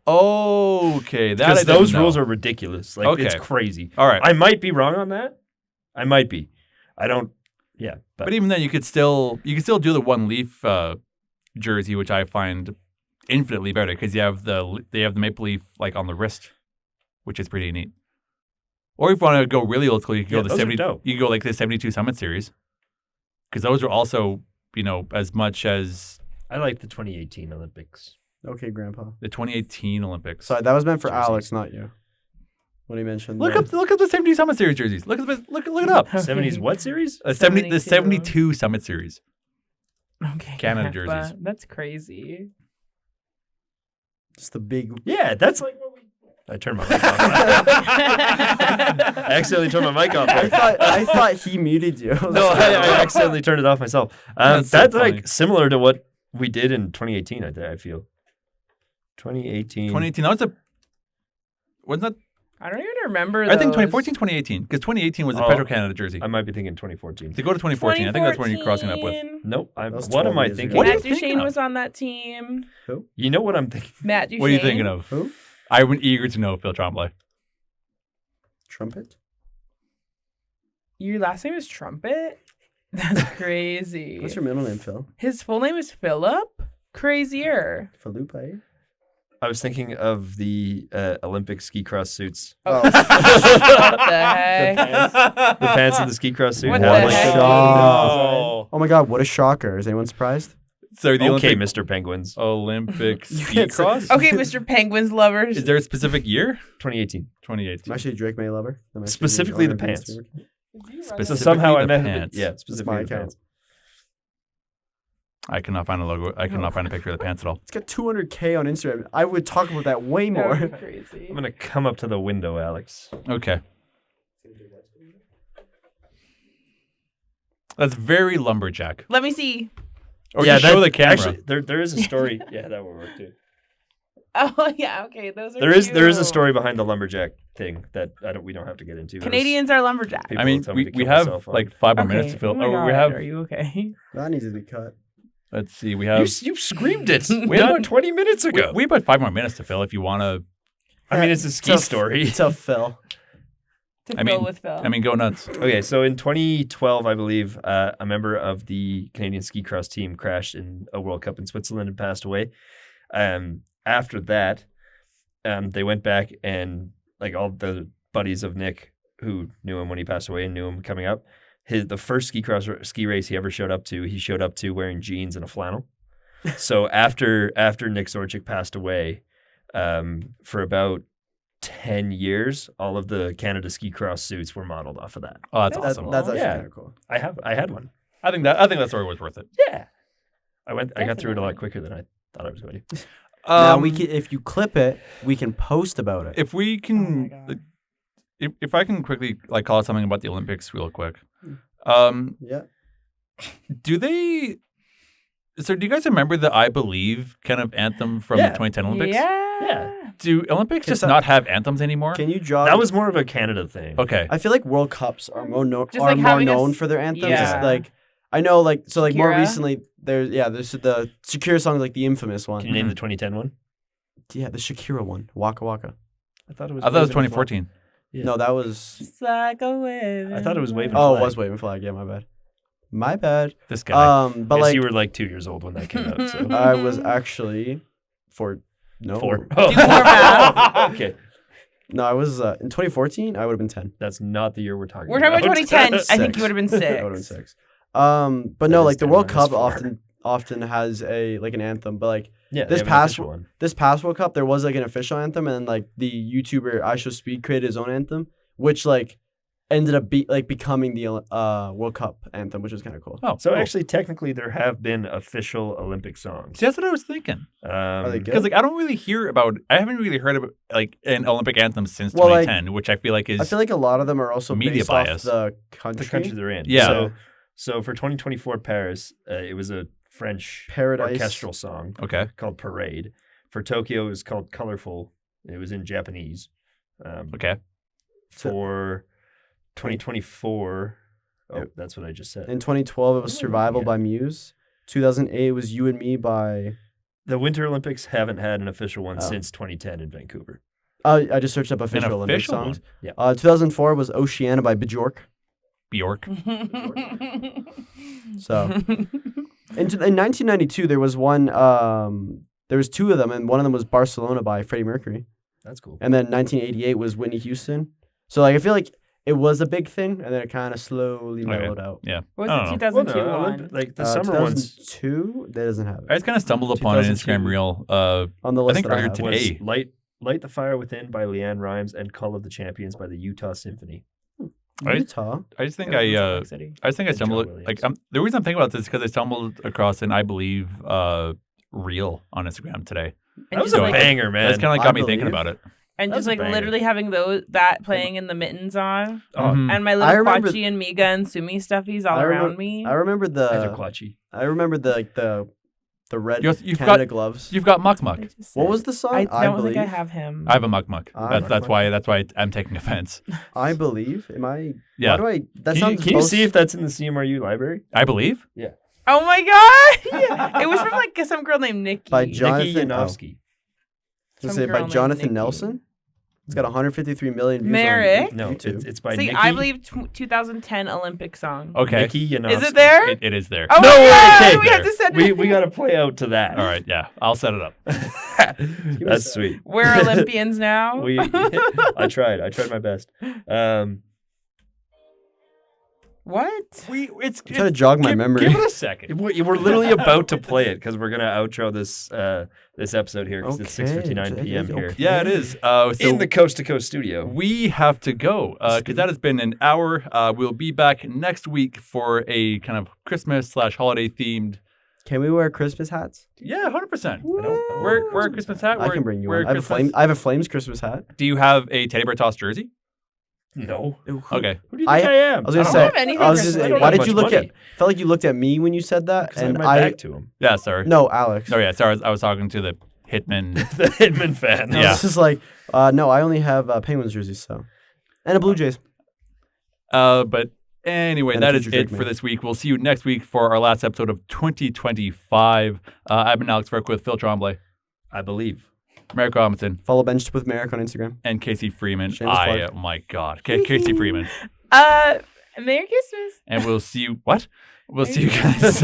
Okay, that I Because didn't those know. rules are ridiculous. Like it's Okay. crazy. All right. I might be wrong on that. I might be. I don't. Yeah, But even then, you could still do the one leaf jersey, which I find infinitely better because they have the maple leaf like on the wrist, which is pretty neat. Or if you want to go really old school, you can Yeah, go the those are 70. dope. You can go like the 72 Summit series because those are also as much as I like the 2018 Olympics. Okay, Grandpa. the 2018 Olympics. Sorry, that was meant for Jerseys. Alex, not you. When he mentioned. Look up the 72 Summit series jerseys. Look it up. 70s what series? The 72. 72 Summit series. Okay. Canada Grandpa, jerseys. That's crazy. Just the big. Yeah, that's like what we. I turned my mic off. I accidentally turned my mic off. I thought he muted you. No, I accidentally turned it off myself. That's That's so funny. like similar to what we did in 2018. I feel. 2018. 2018. That was wasn't that? I don't even remember. I think those. 2014, 2018, because 2018 was the Oh. Petro Canada jersey. I might be thinking 2014. To go to 2014, I think that's when you're crossing up with. 2014. Nope. That was What 12 am I years thinking? ago. What are Matt you thinking Duchene of? was on that team. You know what I'm thinking? Matt Duchene. What are you thinking of? Who? I'm eager to know, Phil Tremblay. Trumpet? Your last name is Trumpet? That's crazy. What's your middle name, Phil? His full name is Philip? Crazier. Felipe? I was thinking of the Olympic ski cross suits. Oh, what the heck? The pants of the ski cross suit. What had, the like, heck? Oh. Oh my god, what a shocker. Is anyone surprised? So the Okay, Olympic, Mr. Penguins. Olympic ski can't say- cross? Okay, Mr. Penguins lovers. Is there a specific year? 2018. 2018. I'm actually a Drake May lover. I'm actually Specifically the owner of pants. Instagram. So Specifically somehow I the met pants. Yeah, That's specifically my the account. pants. I cannot find a logo. I cannot find a picture of the pants at all. It's got 200K on Instagram. I would talk about that way That more. would be crazy. I'm gonna come up to the window, Alex. Okay. That's very lumberjack. Let me see. Or just show that- the camera. Actually, there is a story. Yeah, that will work too. Oh yeah, okay. Those are There is a cute. story behind the lumberjack thing that we don't have to get into. It was- Canadians are lumberjacks. People I mean, tell me we to kill have myself on. like 5 more minutes to fill. Oh my Oh, we God, have. Are you okay? That needs to be cut. Let's see. We You, have. you screamed it. We Done have- 20 minutes ago. We have about 5 more minutes to fill if you want to. I mean, it's a ski Tough- story. It's a Phil. To I fill mean- with Phil. I mean, go nuts. Okay, so in 2012, I believe, a member of the Canadian ski cross team crashed in a World Cup in Switzerland and passed away. After that, they went back and like all the buddies of Nick who knew him when he passed away and knew him coming up, the first ski race he ever showed up to, he showed up to wearing jeans and a flannel. So after Nick Zorchik passed away, for about 10 years, all of the Canada ski cross suits were modeled off of that. Oh, that's That's awesome. That's actually Yeah. kind of cool. I had one. I think that story was worth it. Yeah. I got through it a lot quicker than I thought I was going to. Now we can, if you clip it, we can post about it. If we Oh can, my God. if I can quickly like call out something about the Olympics real quick. Yeah. Do they? So do you guys remember the "I Believe" kind of anthem from Yeah. the 2010 Olympics? Yeah. Do Olympics Can just some- not have anthems anymore? Can you draw? That was more of a Canada thing. Okay. I feel like World Cups are more Just are like more having a known s- for their anthems. yeah. It's like I know, like more Shakira? recently, there's the Shakira song, like the infamous one. Can you name the 2010 one? Yeah, the Shakira one, Waka Waka. I thought it was. I thought it was Waving a Flag. 2014. Yeah. No, that was. Just like a wave. I thought it was Waving Oh, it Flag. was Waving Flag. Yeah, my bad. My bad. This guy. But Yes, like you were like 2 years old when that came out. So. I was actually 4. No, 4. Do more math. Okay, No, I was in 2014. I would have been 10. that's not the year we're talking We're about. talking about 2010. I think Six. you would have been I would have been 6. 6. But That no, is like the 10 World minus Cup 4. often has a like an anthem, but like Yeah, This they have an past official one. this past World Cup, there was like an official anthem, and then like the YouTuber IShowSpeed created his own anthem, which like ended up becoming the World Cup anthem, which is kind of cool. Oh, So cool. actually, technically, there have been official Olympic songs. See, that's what I was thinking. Are they good? Because like I don't really hear about. I haven't really heard about like an Olympic anthem since Well, like, 2010, which I feel like is. I feel like a lot of them are also media based bias. off the country. The country they're in. Yeah. So for 2024 Paris, it was a French Paradise. orchestral song okay. called Parade. For Tokyo, it was called Colorful. It was in Japanese. Okay. For 2024, Yep. that's what I just said. In 2012, it was What am I Survival looking by Muse. 2008 it was You and Me by. The Winter Olympics haven't had an official one Oh. since 2010 in Vancouver. I just searched up official Olympic official songs. one? 2004 was Oceana by Bjork. Bjork. So in 1992 there was one. There was 2 of them, and one of them was Barcelona by Freddie Mercury, That's cool. and then 1988 was Whitney Houston. So like I feel like it was a big thing, and then it kind of slowly Okay. mellowed out. Yeah. What I was don't the know. 2002 one? like the summer ones 2002 that doesn't have I it just kind of stumbled upon an 2002. Instagram reel. on the I list. think that earlier have. today. was Light the Fire Within by Leanne Rimes and Call of the Champions by the Utah Symphony. I- Utah. I just think Yeah, I from Salt Lake City. just think I And John stumbled Williams. like the reason I'm thinking about this is because I stumbled across an I Believe reel on Instagram today. And That was just a like, banger, man. That's kind of like I got me thinking Believe. about it. and That just was a like banger. literally having that playing in the mittens on, Oh, Mhm. and my I little remember- Quachi and Miga and Sumi stuffies all I around remem- me. I remember either the. Quachi. I remember the red You've Canada got- gloves. You've got Muck Muck. I just What said- was the song? I don't believe. think I have him. I have a Muck Muck. I- That's why I'm taking offense. I believe. Am I? Yeah. Why do I? That Can you, sounds. can you both- see if that's in the CMRU library? I believe. Oh my god! It was from like some girl named Nikki. By Nikki Jonathan Yanofsky. Let's Some say girl by named Jonathan Nikki. Nelson. It's got 153 million views Merrick? on No, YouTube. it's by See, Nikki. I believe 2010 Olympic song. Okay. Nikki Yanofsky. Is it there? It is there. Oh No my way, god! okay. We have to send We got to play out to that. All right. Yeah. I'll set it up. That's sweet. We're Olympians now. I tried my best. What? It's I'm trying to jog my memory. Give it a second. We're literally about to play it because we're gonna outro this episode here because it's Okay, 6:59 p.m. okay. here Yeah, it is. So in the Coast to Coast studio. we have to go because that has been an hour. We'll be back next week for a kind of Christmas / holiday themed Can we wear Christmas hats? Yeah, 100%. don't- Wear a Christmas hat. I can bring you wear one. I have, I have a Flames Christmas hat. Do you have a Teddy Bear Toss jersey? No. Okay. Who do you think I am? I was gonna don't say. have anything I was for just. Christmas. I don't Why have did you much look money. at? Felt like you looked at me when you said that, 'Cause I and have my back to him. Yeah, sorry. no, Alex. Oh, yeah, sorry. I was talking to the Hitman. The Hitman fan. I Yeah. was just like, no, I only have Penguins jerseys, so and a Blue Jays. But anyway, And a that is future it Drake for man. this week. We'll see you next week for our last episode of 2025. I've been Alex Burke with Phil Tremblay, I believe. Merrick Robinson, Follow Benched with Merrick on Instagram. and Casey Freeman. Shameless plug. Oh my God. Casey Freeman. Merry Christmas. And we'll see you. What? We'll see you guys.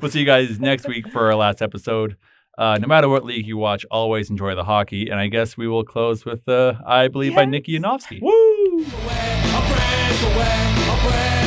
We'll see you guys next week for our last episode. No matter what league you watch, always enjoy the hockey. And I guess we will close with "I Believe" by Nicky Yanofsky. Woo! I'll break away, I'll break